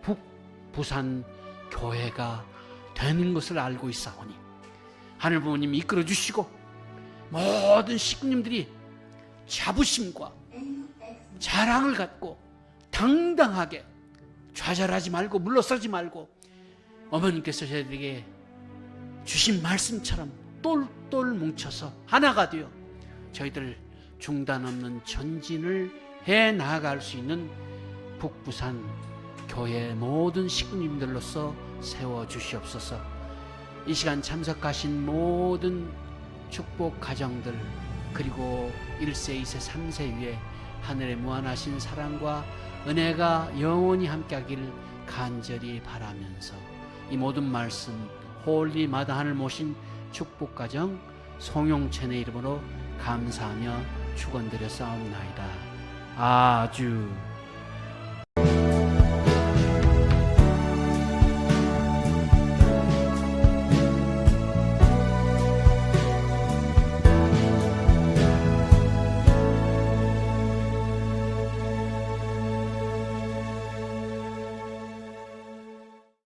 북부산 교회가 되는 것을 알고 있사오니 하늘 부모님 이끌어 주시고 모든 식구님들이 자부심과 자랑을 갖고 당당하게 좌절하지 말고 물러서지 말고 어머님께서 저희들에게 주신 말씀처럼 똘똘 뭉쳐서 하나가 되어 저희들 중단 없는 전진을 해 나아갈 수 있는 북부산 교회 모든 식구님들로서 세워주시옵소서. 이 시간 참석하신 모든 축복 가정들, 그리고 1세, 2세, 3세 위에 하늘의 무한하신 사랑과 은혜가 영원히 함께하기를 간절히 바라면서 이 모든 말씀 홀리 마다 하늘 모신 축복 가정 송용천의 이름으로 감사하며 축원드려 싸움나이다. 아주